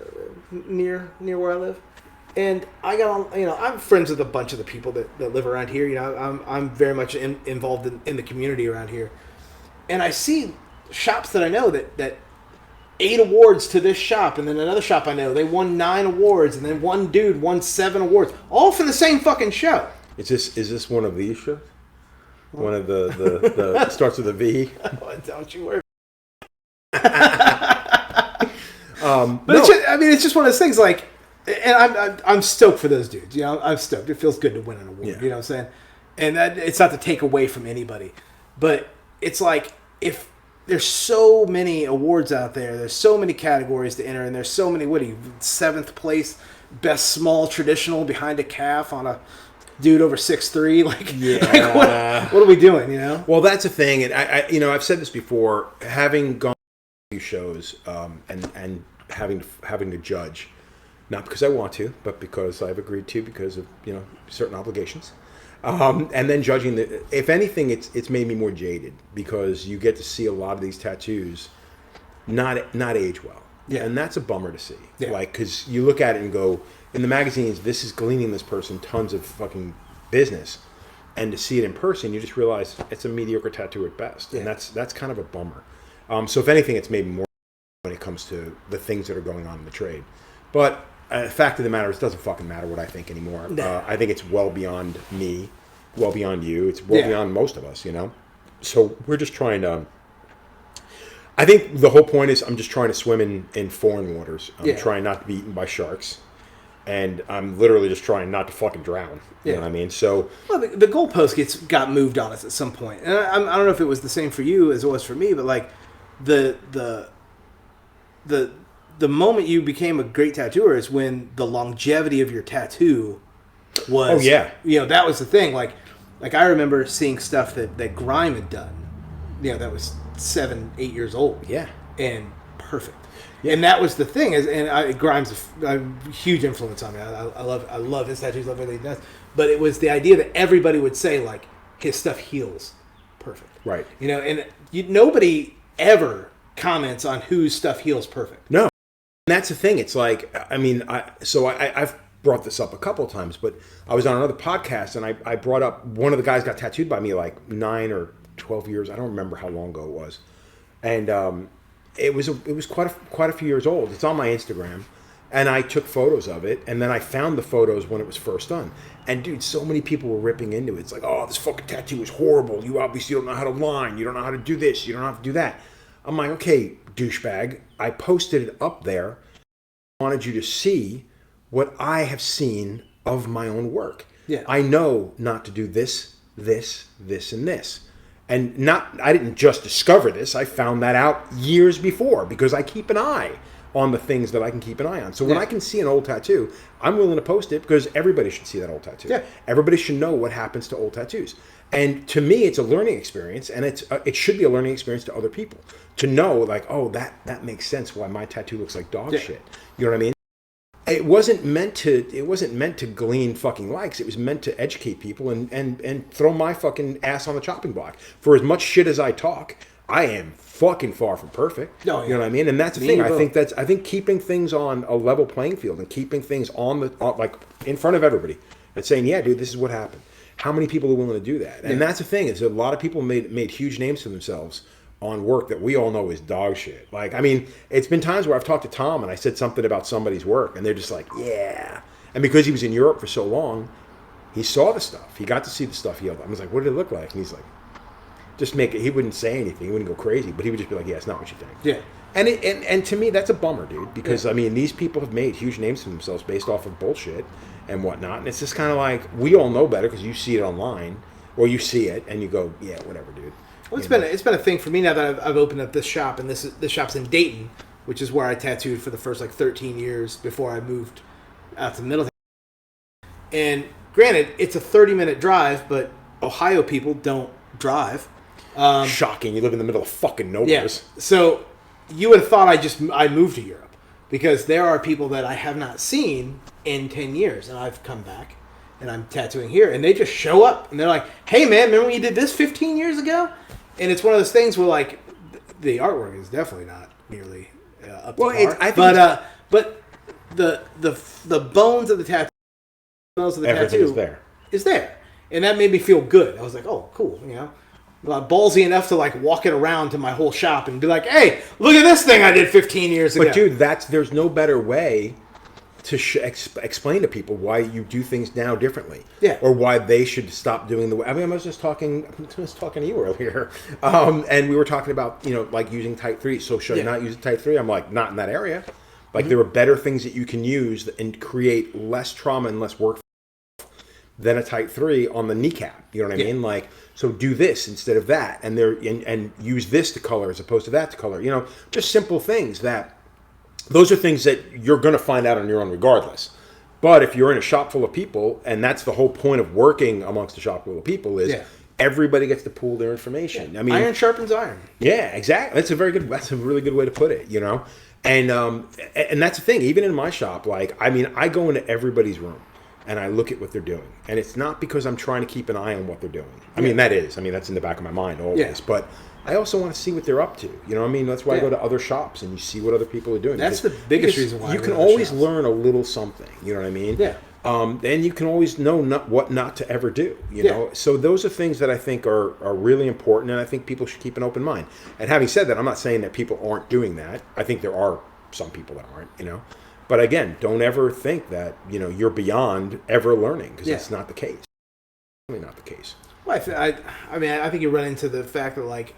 near where I live, and I got on. I'm friends with a bunch of the people that live around here. I'm very much involved in the community around here, and I see shops that I know that 8 awards to this shop, and then another shop I know they won 9 awards, and then one dude won 7 awards, all for the same fucking show. Is this one of these shows? One of the starts with a V. Oh, don't you worry. But No. it's just one of those things. Like, and I'm stoked for those dudes. I'm stoked. It feels good to win an award. Yeah. You know what I'm saying? And it's not to take away from anybody, but it's like if there's so many awards out there, there's so many categories to enter, and there's so many. 7th place, best small traditional behind a calf on a dude over 6'3". Like, yeah. Like what are we doing? Well, that's a thing, and I've said this before. Having gone to a few shows and having to judge, not because I want to, but because I've agreed to because of certain obligations. And then judging if anything, it's made me more jaded because you get to see a lot of these tattoos not age well. Yeah. And that's a bummer to see. Yeah. Like, because you look at it and go, in the magazines, this is gleaning this person tons of fucking business. And to see it in person, you just realize it's a mediocre tattoo at best. Yeah. And that's kind of a bummer. So if anything, it's maybe more when it comes to the things that are going on in the trade. But the fact of the matter is, it doesn't fucking matter what I think anymore. No. I think it's well beyond me, well beyond you. It's well beyond most of us, So we're just trying to... I think the whole point is I'm just trying to swim in foreign waters. I'm trying not to be eaten by sharks. and I'm literally just trying not to fucking drown. You know what I mean? So, well, the goalpost got moved on us at some point, and I don't know if it was the same for you as it was for me, but like the moment you became a great tattooer is when the longevity of your tattoo was. Oh yeah, that was the thing. Like I remember seeing stuff that Grime had done. That was 7-8 years old. Yeah, and perfect. Yeah. And that was the thing. Grime's a huge influence on me. I love his tattoos. Love everything he does. But it was the idea that everybody would say like his stuff heals perfect. Right. And nobody ever comments on whose stuff heals perfect. No. And that's the thing. It's like, I've brought this up a couple of times, but I was on another podcast and I brought up one of the guys got tattooed by me like 9 or 12 years. I don't remember how long ago it was. And it was quite a few years old. It's on my Instagram. And I took photos of it, and then I found the photos when it was first done. And dude, so many people were ripping into it. It's like, oh, this fucking tattoo is horrible. You obviously don't know how to line. You don't know how to do this. You don't know how to do that. I'm like, okay, douchebag. I posted it up there. I wanted you to see what I have seen of my own work. Yeah. I know not to do this, this, this, and this. And I didn't just discover this. I found that out years before because I keep an eye on the things that I can keep an eye on. So when I can see an old tattoo, I'm willing to post it because everybody should see that old tattoo. Yeah. Everybody should know what happens to old tattoos. And to me, it's a learning experience, and it should be a learning experience to other people to know, like, oh, that makes sense why my tattoo looks like dog shit. You know what I mean? It wasn't meant to glean fucking likes. It was meant to educate people and throw my fucking ass on the chopping block. For as much shit as I talk, I am fucking far from perfect. Oh, yeah. You know what I mean? And that's the thing. I think keeping things on a level playing field and keeping things on like in front of everybody and saying, yeah, dude, this is what happened. How many people are willing to do that? And that's the thing, is a lot of people made huge names for themselves on work that we all know is dog shit. Like, I mean, it's been times where I've talked to Tom and I said something about somebody's work and they're just like, yeah. And because he was in Europe for so long, he saw the stuff. He got to see the stuff he held. I was like, what did it look like? And he's like, just make it. He wouldn't say anything. He wouldn't go crazy, but he would just be like, yeah, it's not what you think. Yeah. And to me, that's a bummer, dude, because I mean, these people have made huge names for themselves based off of bullshit and whatnot. And it's just kind of like, we all know better because you see it online or you see it and you go, yeah, whatever, dude. Well, it's been a thing for me now that I've opened up this shop, and this shop's in Dayton, which is where I tattooed for the first like 13 years before I moved out to Middletown. And granted, it's a 30-minute drive, but Ohio people don't drive. Shocking! You live in the middle of fucking nowhere. Yeah. So you would have thought I moved to Europe because there are people that I have not seen in 10 years, and I've come back and I'm tattooing here, and they just show up and they're like, "Hey, man, remember when you did this 15 years ago?" And it's one of those things where like the artwork is definitely not nearly up to par. But the bones of the tattoo, Everything is there, and that made me feel good. I was like, "Oh, cool," ballsy enough to like walk it around to my whole shop and be like, "Hey, look at this thing I did 15 years ago." But dude, there's no better way to explain to people why you do things now differently, or why they should stop doing the way. I mean, I was just talking to you earlier, and we were talking about like using Type 3. So should I not use Type 3? I'm like, not in that area. Like there are better things that you can use and create less trauma and less work than a Type 3 on the kneecap. You know what I mean? Like, so do this instead of that, and and use this to color as opposed to that to color. Just simple things that. Those are things that you're going to find out on your own regardless. But if you're in a shop full of people, and that's the whole point of working amongst a shop full of people, is everybody gets to pool their information. Yeah. I mean, iron sharpens iron. Yeah, exactly. That's a really good way to put it. And that's the thing. Even in my shop, like, I mean, I go into everybody's room and I look at what they're doing, and it's not because I'm trying to keep an eye on what they're doing. I mean, that's in the back of my mind always. Yeah. But I also want to see what they're up to. You know what I mean? That's why I go to other shops and you see what other people are doing. That's the biggest reason why you can always learn a little something. You know what I mean? Yeah. And you can always know what not to ever do. You know? So those are things that I think are really important, and I think people should keep an open mind. And having said that, I'm not saying that people aren't doing that. I think there are some people that aren't, But again, don't ever think that, you're beyond ever learning, because that's not the case. Really not the case. Well, I think you run into the fact that, like,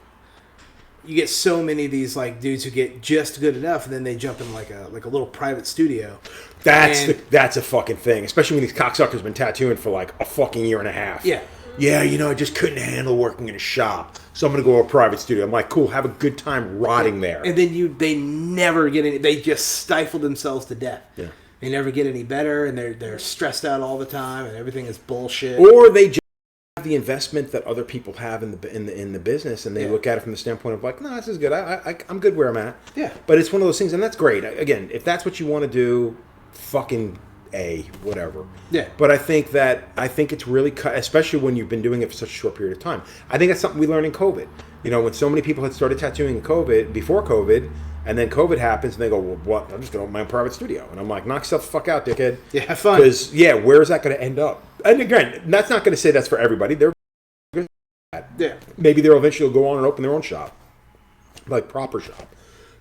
you get so many of these like dudes who get just good enough, and then they jump in like a little private studio. That's a fucking thing, especially when these cocksuckers have been tattooing for like a fucking year and a half. Yeah. Yeah, I just couldn't handle working in a shop, so I'm gonna go to a private studio. I'm like, cool, have a good time rotting there. And then they never get any. They just stifle themselves to death. Yeah. They never get any better, and they're stressed out all the time, and everything is bullshit. Or they just have the investment that other people have in the business, and they look at it from the standpoint of like, no, this is good. I'm good where I'm at. Yeah. But it's one of those things, and that's great. Again, if that's what you want to do, fucking whatever. Yeah. But I think it's really especially when you've been doing it for such a short period of time. I think that's something we learned in COVID. When so many people had started tattooing before COVID. And then COVID happens, and they go, well, what? I'm just going to open my own private studio. And I'm like, knock yourself the fuck out, dickhead. Yeah, have fun. Because, where is that going to end up? And again, that's not going to say that's for everybody. Yeah. Maybe they'll eventually go on and open their own shop, like proper shop.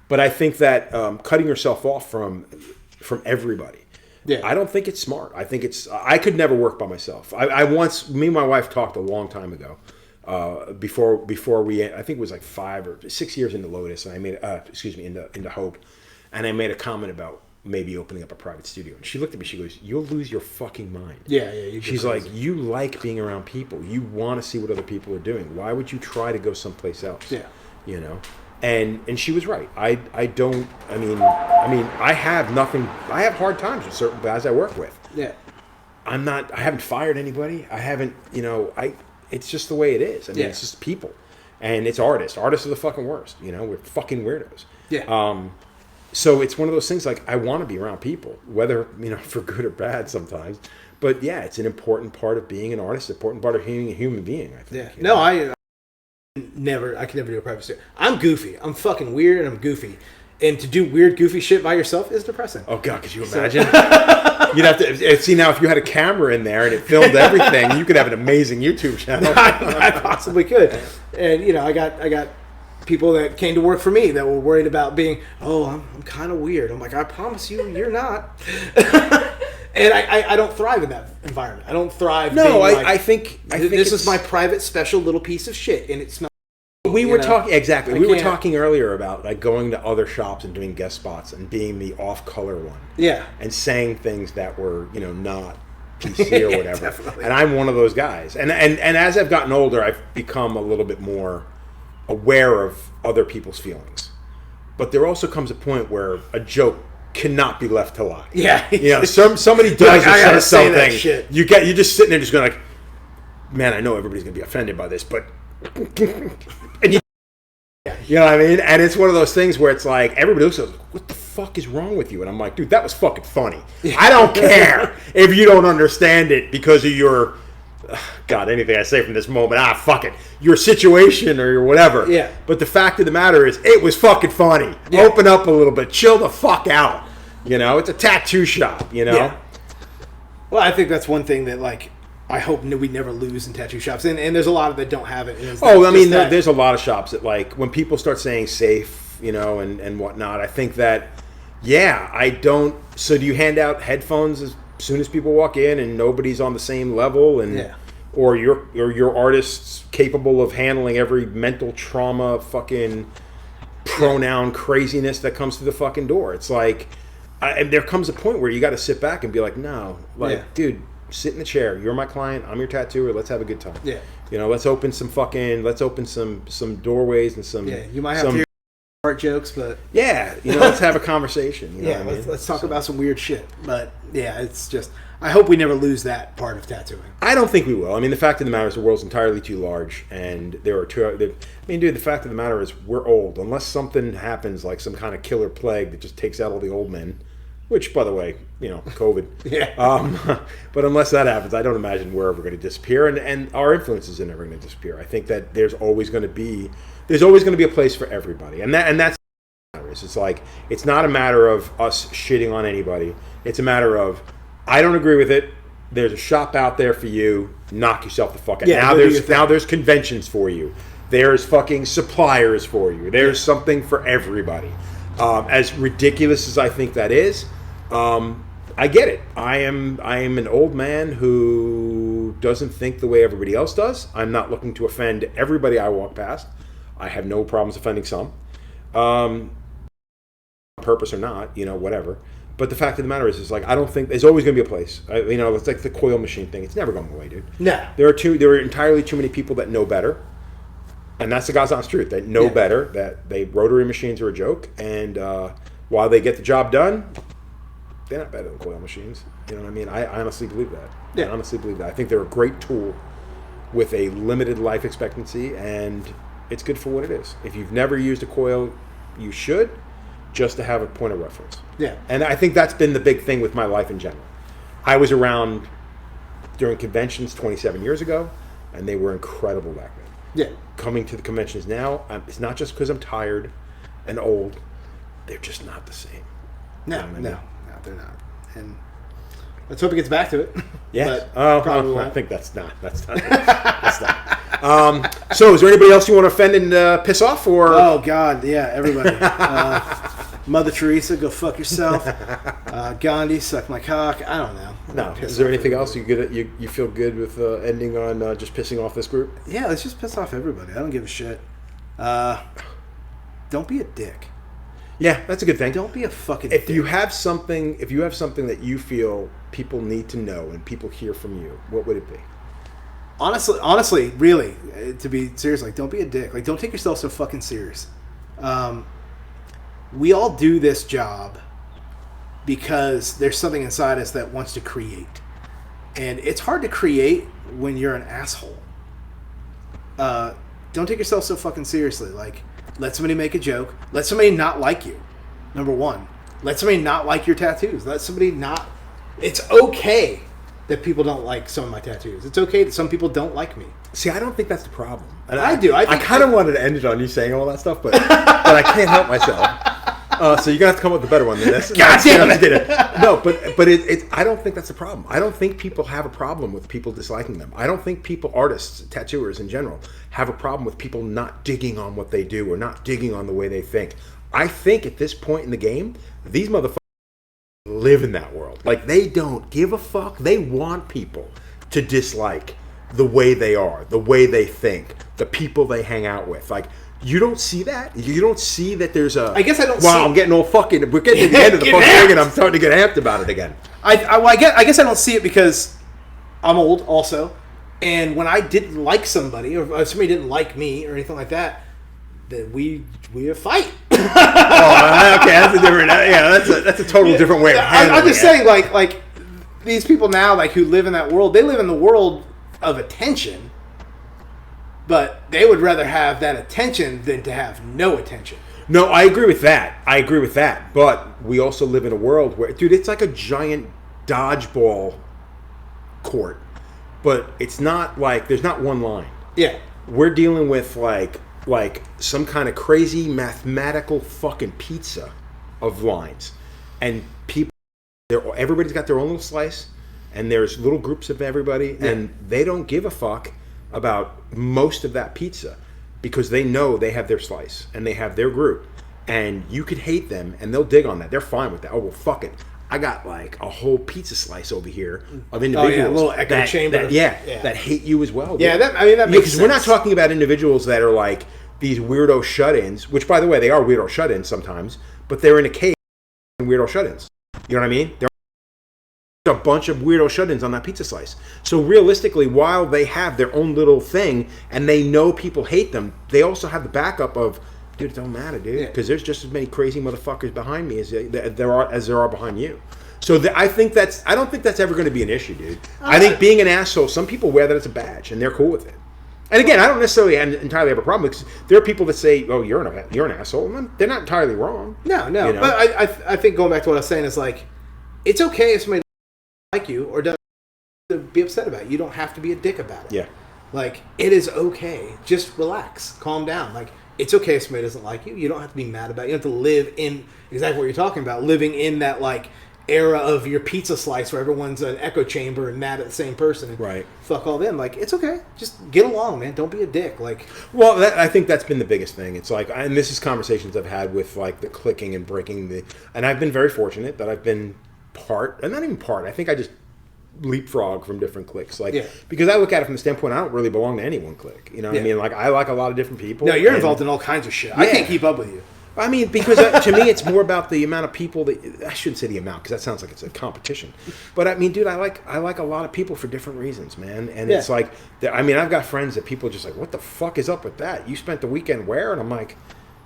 But I think that cutting yourself off from everybody, I don't think it's smart. I think I could never work by myself. Me and my wife talked a long time ago. Before we, I think it was like 5 or 6 years into Lotus, and I made, into Hope, and I made a comment about maybe opening up a private studio. And she looked at me, she goes, "You'll lose your fucking mind." Yeah. She's like, "You like being around people. You want to see what other people are doing. Why would you try to go someplace else?" Yeah. And she was right. I have nothing. I have hard times with certain guys I work with. Yeah. I haven't fired anybody. I haven't. It's just the way it is. It's just people. And it's artists. Artists are the fucking worst. We're fucking weirdos. Yeah. So it's one of those things like I want to be around people, whether, for good or bad sometimes. But yeah, it's an important part of being an artist, an important part of being a human being, I think. Yeah. No, I could never do a private studio. I'm goofy. I'm fucking weird and I'm goofy. And to do weird, goofy shit by yourself is depressing. Oh, God, could you imagine? You'd have to see now if you had a camera in there and it filmed everything, you could have an amazing YouTube channel. I possibly could. And, I got people that came to work for me that were worried about being, I'm kind of weird. I'm like, I promise you, you're not. And I don't thrive in that environment. I don't thrive. No, I think this is my private, special little piece of shit, and it smells. We were talking exactly. We were talking earlier about like going to other shops and doing guest spots and being the off-color one. Yeah. And saying things that were not PC or whatever. Definitely. And I'm one of those guys. And as I've gotten older, I've become a little bit more aware of other people's feelings. But there also comes a point where a joke cannot be left to lie. Yeah. Somebody does or says something. Shit. You're just sitting there just going like, man, I know everybody's gonna be offended by this, but. And you know what I mean? And it's one of those things where it's like everybody else says, "What the fuck is wrong with you?" And I'm like, "Dude, that was fucking funny. I don't care if you don't understand it because of your God, anything I say from this moment, fuck it, your situation or your whatever." Yeah. But the fact of the matter is, it was fucking funny. Yeah. Open up a little bit, chill the fuck out. It's a tattoo shop. Yeah. Well, I think that's one thing that like. I hope we never lose in tattoo shops, and there's a lot that don't have it. There's a lot of shops that like when people start saying safe, and whatnot. I think that, I don't. So do you hand out headphones as soon as people walk in, and nobody's on the same level, or your artists capable of handling every mental trauma, fucking pronoun craziness that comes through the fucking door? It's like, and there comes a point where you got to sit back and be like, no, dude. Sit in the chair. You're my client. I'm your tattooer. Let's have a good time. Yeah. Let's open some doorways and some. Yeah. You might have to hear art jokes, but. Yeah. Let's have a conversation. Let's talk about some weird shit. But yeah, it's just. I hope we never lose that part of tattooing. I don't think we will. I mean, the fact of the matter is the world's entirely too large, and there are the fact of the matter is we're old. Unless something happens like some kind of killer plague that just takes out all the old men. Which, by the way, COVID. Yeah. But unless that happens, I don't imagine we're ever going to disappear, and our influences are never going to disappear. I think that there's always going to be a place for everybody, and that's what matters. It's like it's not a matter of us shitting on anybody. It's a matter of I don't agree with it. There's a shop out there for you. Knock yourself the fuck out. Yeah, now there's conventions for you. There's fucking suppliers for you. There's something for everybody. As ridiculous as I think that is. I get it. I am an old man who doesn't think the way everybody else does. I'm not looking to offend everybody I walk past. I have no problems offending some, on purpose or not, whatever. But the fact of the matter is like, I don't think there's always going to be a place. It's like the coil machine thing. It's never going away, dude. No. There are entirely too many people that know better. And that's the God's honest truth. They know better, that rotary machines are a joke. And while they get the job done, they're not better than coil machines. You know what I mean? I honestly believe that. Yeah. I honestly believe that. I think they're a great tool with a limited life expectancy, and it's good for what it is. If you've never used a coil, you should, just to have a point of reference. Yeah. And I think that's been the big thing with my life in general. I was around during conventions 27 years ago, and they were incredible back then. Yeah. Coming to the conventions now, it's not just because I'm tired and old. They're just not the same. No, they're not. And let's hope it gets back to it. Yeah. Probably I think that's not. That's not. So, is there anybody else you want to offend and piss off? Or oh God, yeah, everybody. Mother Teresa, go fuck yourself. Gandhi, suck my cock. I don't know. No. Is there anything else you feel good with ending on just pissing off this group? Yeah, let's just piss off everybody. I don't give a shit. Don't be a dick. Yeah, that's a good thing. Don't be a fucking dick. If you have something that you feel people need to know and people hear from you, what would it be? Honestly, really, to be serious, like, don't be a dick. Like, don't take yourself so fucking serious. We all do this job because there's something inside us that wants to create. And it's hard to create when you're an asshole. Don't take yourself so fucking seriously. Like, let somebody make a joke. Let somebody not like you. Number one. Let somebody not like your tattoos. Let somebody not... It's okay that people don't like some of my tattoos. It's okay that some people don't like me. See, I don't think that's the problem. And I do. I kind of wanted to end it on you saying all that stuff, but I can't help myself. So you're gonna have to come up with a better one than this. God damn it! No, but it. I don't think that's the problem. I don't think people have a problem with people disliking them. I don't think artists, tattooers in general, have a problem with people not digging on what they do or not digging on the way they think. I think at this point in the game, these motherfuckers live in that world. Like, they don't give a fuck. They want people to dislike the way they are, the way they think, the people they hang out with. Like, you don't see that. You don't see that there's a... I guess I don't wow, I'm getting all fucking... We're getting to the end of the fucking thing and I'm starting to get amped about it again. I guess I don't see it because I'm old also. And when I didn't like somebody, or somebody didn't like me or anything like that, then we fight. Okay, that's a different... Yeah, that's a total different way of handling it. I'm just saying, like these people now, like, who live in that world, they live in the world of attention. But they would rather have that attention than to have no attention. No, I agree with that. But we also live in a world where, dude, it's like a giant dodgeball court. But it's not like, there's not one line. Yeah. We're dealing with like some kind of crazy mathematical fucking pizza of lines. And people, everybody's got their own little slice. And there's little groups of everybody. Yeah. And they don't give a fuck about most of that pizza because they know they have their slice and they have their group, and you could hate them and they'll dig on that. They're fine with that. Oh, well, fuck it. I got like a whole pizza slice over here of individuals, a little echo chamber, that hate you as well. Yeah, that makes sense. Because we're not talking about individuals that are like these weirdo shut-ins, which, by the way, they are weirdo shut-ins sometimes, but they're in a cave and weirdo shut-ins. You know what I mean? They're a bunch of weirdo shut-ins on that pizza slice. So realistically, while they have their own little thing and they know people hate them, they also have the backup of, dude, it don't matter, dude, because there's just as many crazy motherfuckers behind me as there are behind you. So I don't think that's ever going to be an issue, dude. I think being an asshole, some people wear that as a badge and they're cool with it. And again, I don't necessarily entirely have a problem because there are people that say, "Oh, you're an asshole." And they're not entirely wrong. No. You know? But I think going back to what I was saying is, like, it's okay if somebody doesn't like you or doesn't be upset about it. You don't have to be a dick about it. Yeah. Like, it is okay. Just relax, calm down. Like, it's okay if somebody doesn't like you. You don't have to be mad about it. You don't have to live in exactly what you're talking about, living in that, like, era of your pizza slice where everyone's an echo chamber and mad at the same person. And right. Fuck all them. Like, it's okay. Just get along, man. Don't be a dick. Like, well, I think that's been the biggest thing. It's like, and this is conversations I've had with, like, the clicking and breaking and I've been very fortunate that I've been part, and not even part, I think I just leapfrog from different cliques. Like, because I look at it from the standpoint, I don't really belong to any one clique. You know what I mean? Like, I like a lot of different people. No, you're involved in all kinds of shit. I can't keep up with you. I mean, because to me, it's more about the amount of people that I shouldn't say the amount because that sounds like it's a competition. But I mean, dude, I like a lot of people for different reasons, man. And it's like, I mean, I've got friends that people are just like, what the fuck is up with that? You spent the weekend where? And I'm like,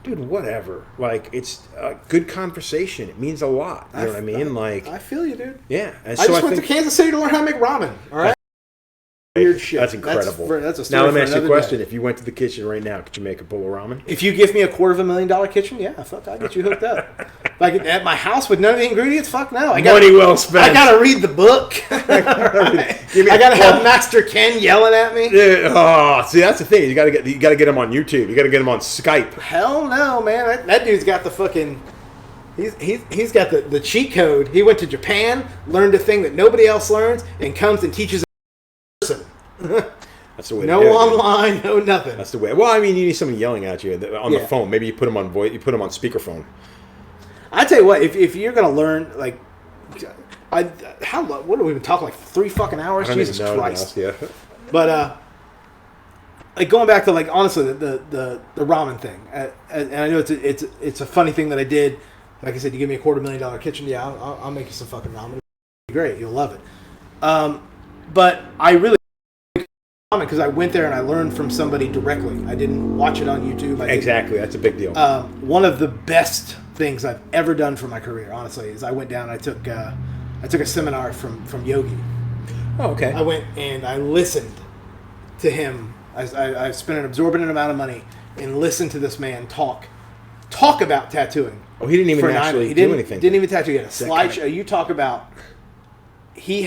dude, whatever. Like, it's a good conversation. It means a lot. You know what I mean? Like, I feel you, dude. Yeah. And I just went to Kansas City to learn how to make ramen. All right. Weird shit. That's incredible. That's a story. Now let me ask you a question. If you went to the kitchen right now, could you make a bowl of ramen? If you give me a $250,000 kitchen, yeah, fuck, I'll get you hooked up. Like at my house with none of the ingredients, fuck no. Money well spent. I gotta read the book. I gotta have Master Ken yelling at me. Oh, see, that's the thing. You gotta get him on YouTube. You gotta get him on Skype. Hell no, man. That dude's got the fucking. He's got the cheat code. He went to Japan, learned a thing that nobody else learns, and comes and teaches. That's the way. No online, no nothing. That's the way. Well, I mean, you need someone yelling at you on the phone. Maybe you put them on voice. You put them on speakerphone. I tell you what, if you're gonna learn, like, what are we been talking, like 3 fucking hours? Jesus Christ! Yeah. But like going back to, like, honestly, the ramen thing, and I know it's a funny thing that I did. Like I said, you give me a $250,000 kitchen, yeah, I'll make you some fucking ramen. It'll be great, you'll love it. But I really because I went there and I learned from somebody directly. I didn't watch it on YouTube. Exactly, that's a big deal. One of the best things I've ever done for my career, honestly, is I went down and I took a seminar from Yogi. Oh, okay. I went and I listened to him. I spent an exorbitant amount of money and listened to this man talk about tattooing. Oh, he didn't even actually do anything. Didn't even tattoo. He had a slideshow. You talk about. He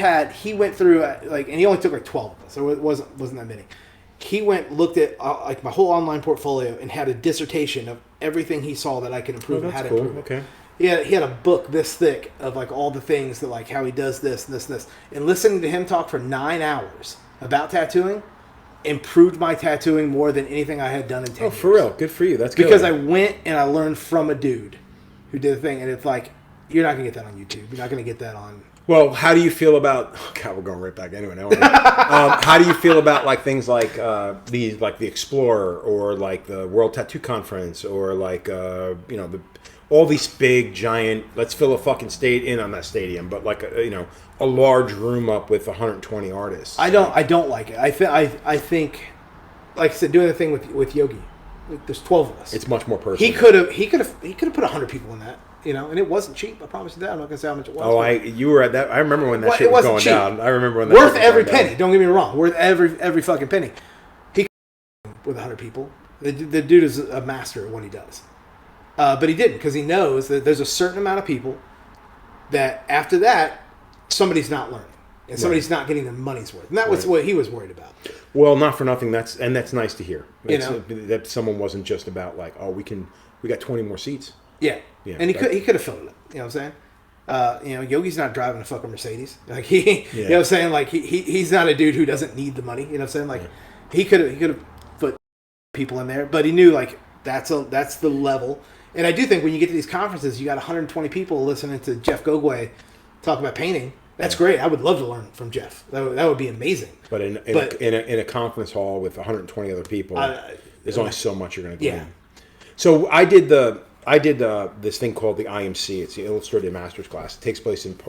went through and he only took like 12 of us, so it wasn't that many. He looked at like my whole online portfolio and had a dissertation of everything he saw that I could improve and how to improve. Okay. He had a book this thick of like all the things that, like, how he does this and this and this. And listening to him talk for 9 hours about tattooing improved my tattooing more than anything I had done in 10 years. Oh, for real? Good for you. That's good. Because I went and I learned from a dude who did the thing, and it's like, you're not gonna get that on YouTube. You're not gonna get that on. Well, how do you feel about? Oh God, we're going right back anyway. How do you feel about like things like the Explorer or like the World Tattoo Conference or like all these big giant? Let's fill a fucking not that stadium, but like a large room up with 120 artists. I don't like it. I think, like I said, doing the thing with Yogi. There's 12 of us. It's much more personal. He could have put 100 people in that. And it wasn't cheap. I promise you that. I'm not gonna say how much it was. Oh, you were at that. I remember when that shit was going down. I remember when that worth every penny. Don't get me wrong. Worth every fucking penny. He with 100 people. The dude is a master at what he does. But he didn't, because he knows that there's a certain amount of people that after that somebody's not learning and somebody's not getting their money's worth. And that was what he was worried about. Well, not for nothing. That's nice to hear. That someone wasn't just about like, oh, we got 20 more seats. Yeah, and he could have filled it up. You know what I'm saying? Yogi's not driving a fucking Mercedes. Like you know what I'm saying? Like he's not a dude who doesn't need the money. You know what I'm saying? Like he could have put people in there, but he knew like that's the level. And I do think when you get to these conferences, you got 120 people listening to Jeff Gogwe talk about painting. That's great. I would love to learn from Jeff. That would be amazing. But in a conference hall with 120 other people, there's only so much you're going to do. Yeah. So I did this thing called the IMC. It's the Illustrated Masters class. It takes place in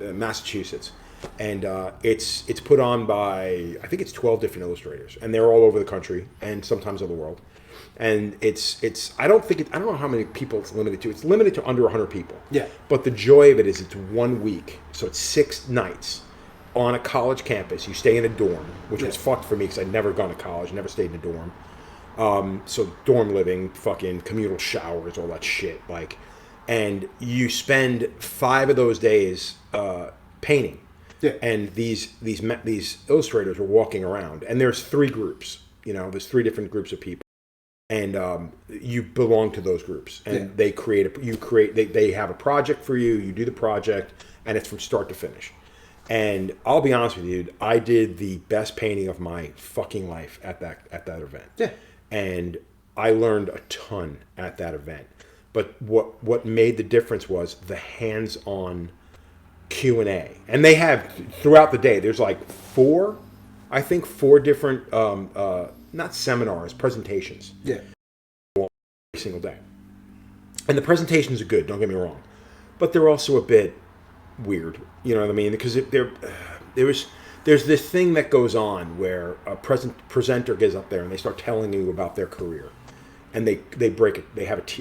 Massachusetts, and it's put on by, I think it's 12 different illustrators, and they're all over the country and sometimes of the world. And I don't know how many people it's limited to. It's limited to under 100 people. Yeah. But the joy of it is it's 1 week, so it's 6 nights on a college campus. You stay in a dorm, which was fucked for me because I'd never gone to college, never stayed in a dorm. So dorm living, fucking communal showers, all that shit, like, and you spend 5 of those days painting. Yeah. And these illustrators are walking around, and there's 3 groups. There's 3 different groups of people. And you belong to those groups, and they they have a project for you. You do the project, and it's from start to finish. And I'll be honest with you, dude, I did the best painting of my fucking life at that event. Yeah. And I learned a ton at that event. But what made the difference was the hands-on Q&A. And they have, throughout the day, there's like four different, not seminars, presentations. Yeah. Every single day. And the presentations are good, don't get me wrong. But they're also a bit weird, you know what I mean? Because there's this thing that goes on where a presenter gets up there and they start telling you about their career. And they break it.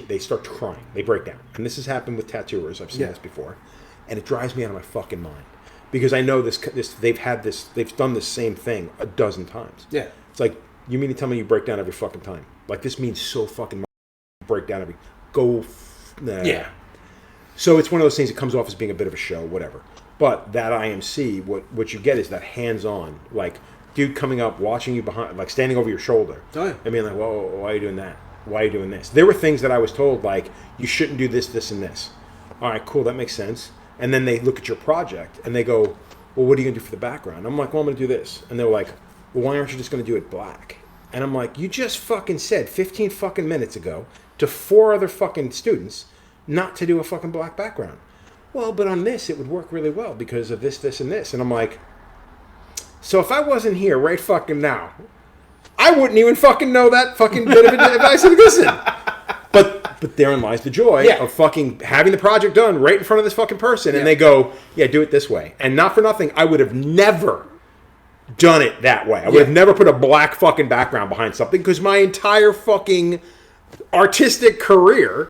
They start crying. They break down. And this has happened with tattooers. I've seen this before. And it drives me out of my fucking mind. Because I know they've done this same thing a dozen times. Yeah. It's like, you mean to tell me you break down every fucking time? Like, this means so fucking much. Break down every... Yeah. So it's one of those things that comes off as being a bit of a show, whatever. But that IMC, what you get is that hands-on, like, dude coming up, watching you behind, like, standing over your shoulder. Oh, yeah. I mean, like, whoa, why are you doing that? Why are you doing this? There were things that I was told, like, you shouldn't do this, this, and this. All right, cool, that makes sense. And then they look at your project, and they go, well, what are you going to do for the background? I'm like, well, I'm going to do this. And they're like, well, why aren't you just going to do it black? And I'm like, you just fucking said 15 fucking minutes ago to 4 other fucking students not to do a fucking black background. Well, but on this, it would work really well because of this, this, and this. And I'm like, so if I wasn't here right fucking now, I wouldn't even fucking know that fucking bit of advice. Listen. But therein lies the joy of fucking having the project done right in front of this fucking person. And they go, yeah, do it this way. And not for nothing, I would have never done it that way. I would have never put a black fucking background behind something because my entire fucking artistic career,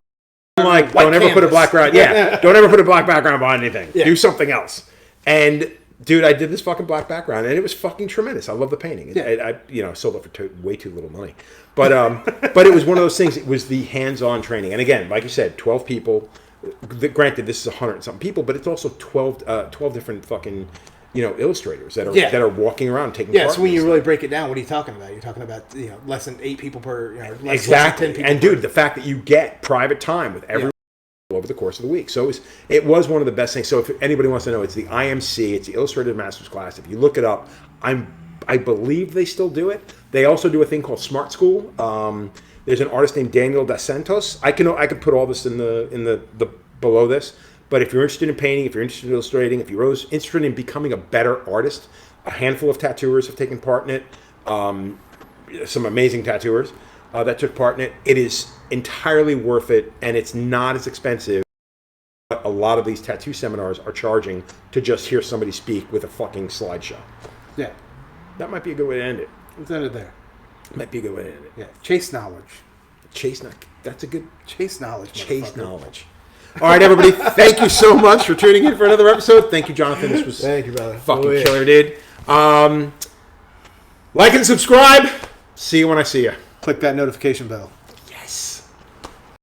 I'm like, don't ever put a black background. Yeah, don't ever put a black background behind anything. Yeah. Do something else. And dude, I did this fucking black background, and it was fucking tremendous. I love the painting. I sold it for way too little money, but it was one of those things. It was the hands-on training, and again, like you said, 12 people. Granted, this is 100 and something people, but it's also 12 different fucking illustrators that are walking around taking part. So when you really break it down, what are you talking about? You're talking about less than 8 people per exactly. Less than 10 people and dude, the fact that you get private time with everyone over the course of the week. So it was one of the best things. So if anybody wants to know, it's the IMC, it's the Illustrated Masters class. If you look it up, I believe they still do it. They also do a thing called Smart School. There's an artist named Daniel Dos Santos. I could put all this in the below this. But if you're interested in painting, if you're interested in illustrating, if you're interested in becoming a better artist, a handful of tattooers have taken part in it. Some amazing tattooers that took part in it. It is entirely worth it, and it's not as expensive. A lot of these tattoo seminars are charging to just hear somebody speak with a fucking slideshow. Yeah. That might be a good way to end it. Let's end it there. Might be a good way to end it. Yeah. Chase knowledge. That's a good... Chase knowledge. Chase knowledge. All right, everybody. Thank you so much for tuning in for another episode. Thank you, Jonathan. This was thank you, brother. Fucking killer, dude. Like and subscribe. See you when I see you. Click that notification bell.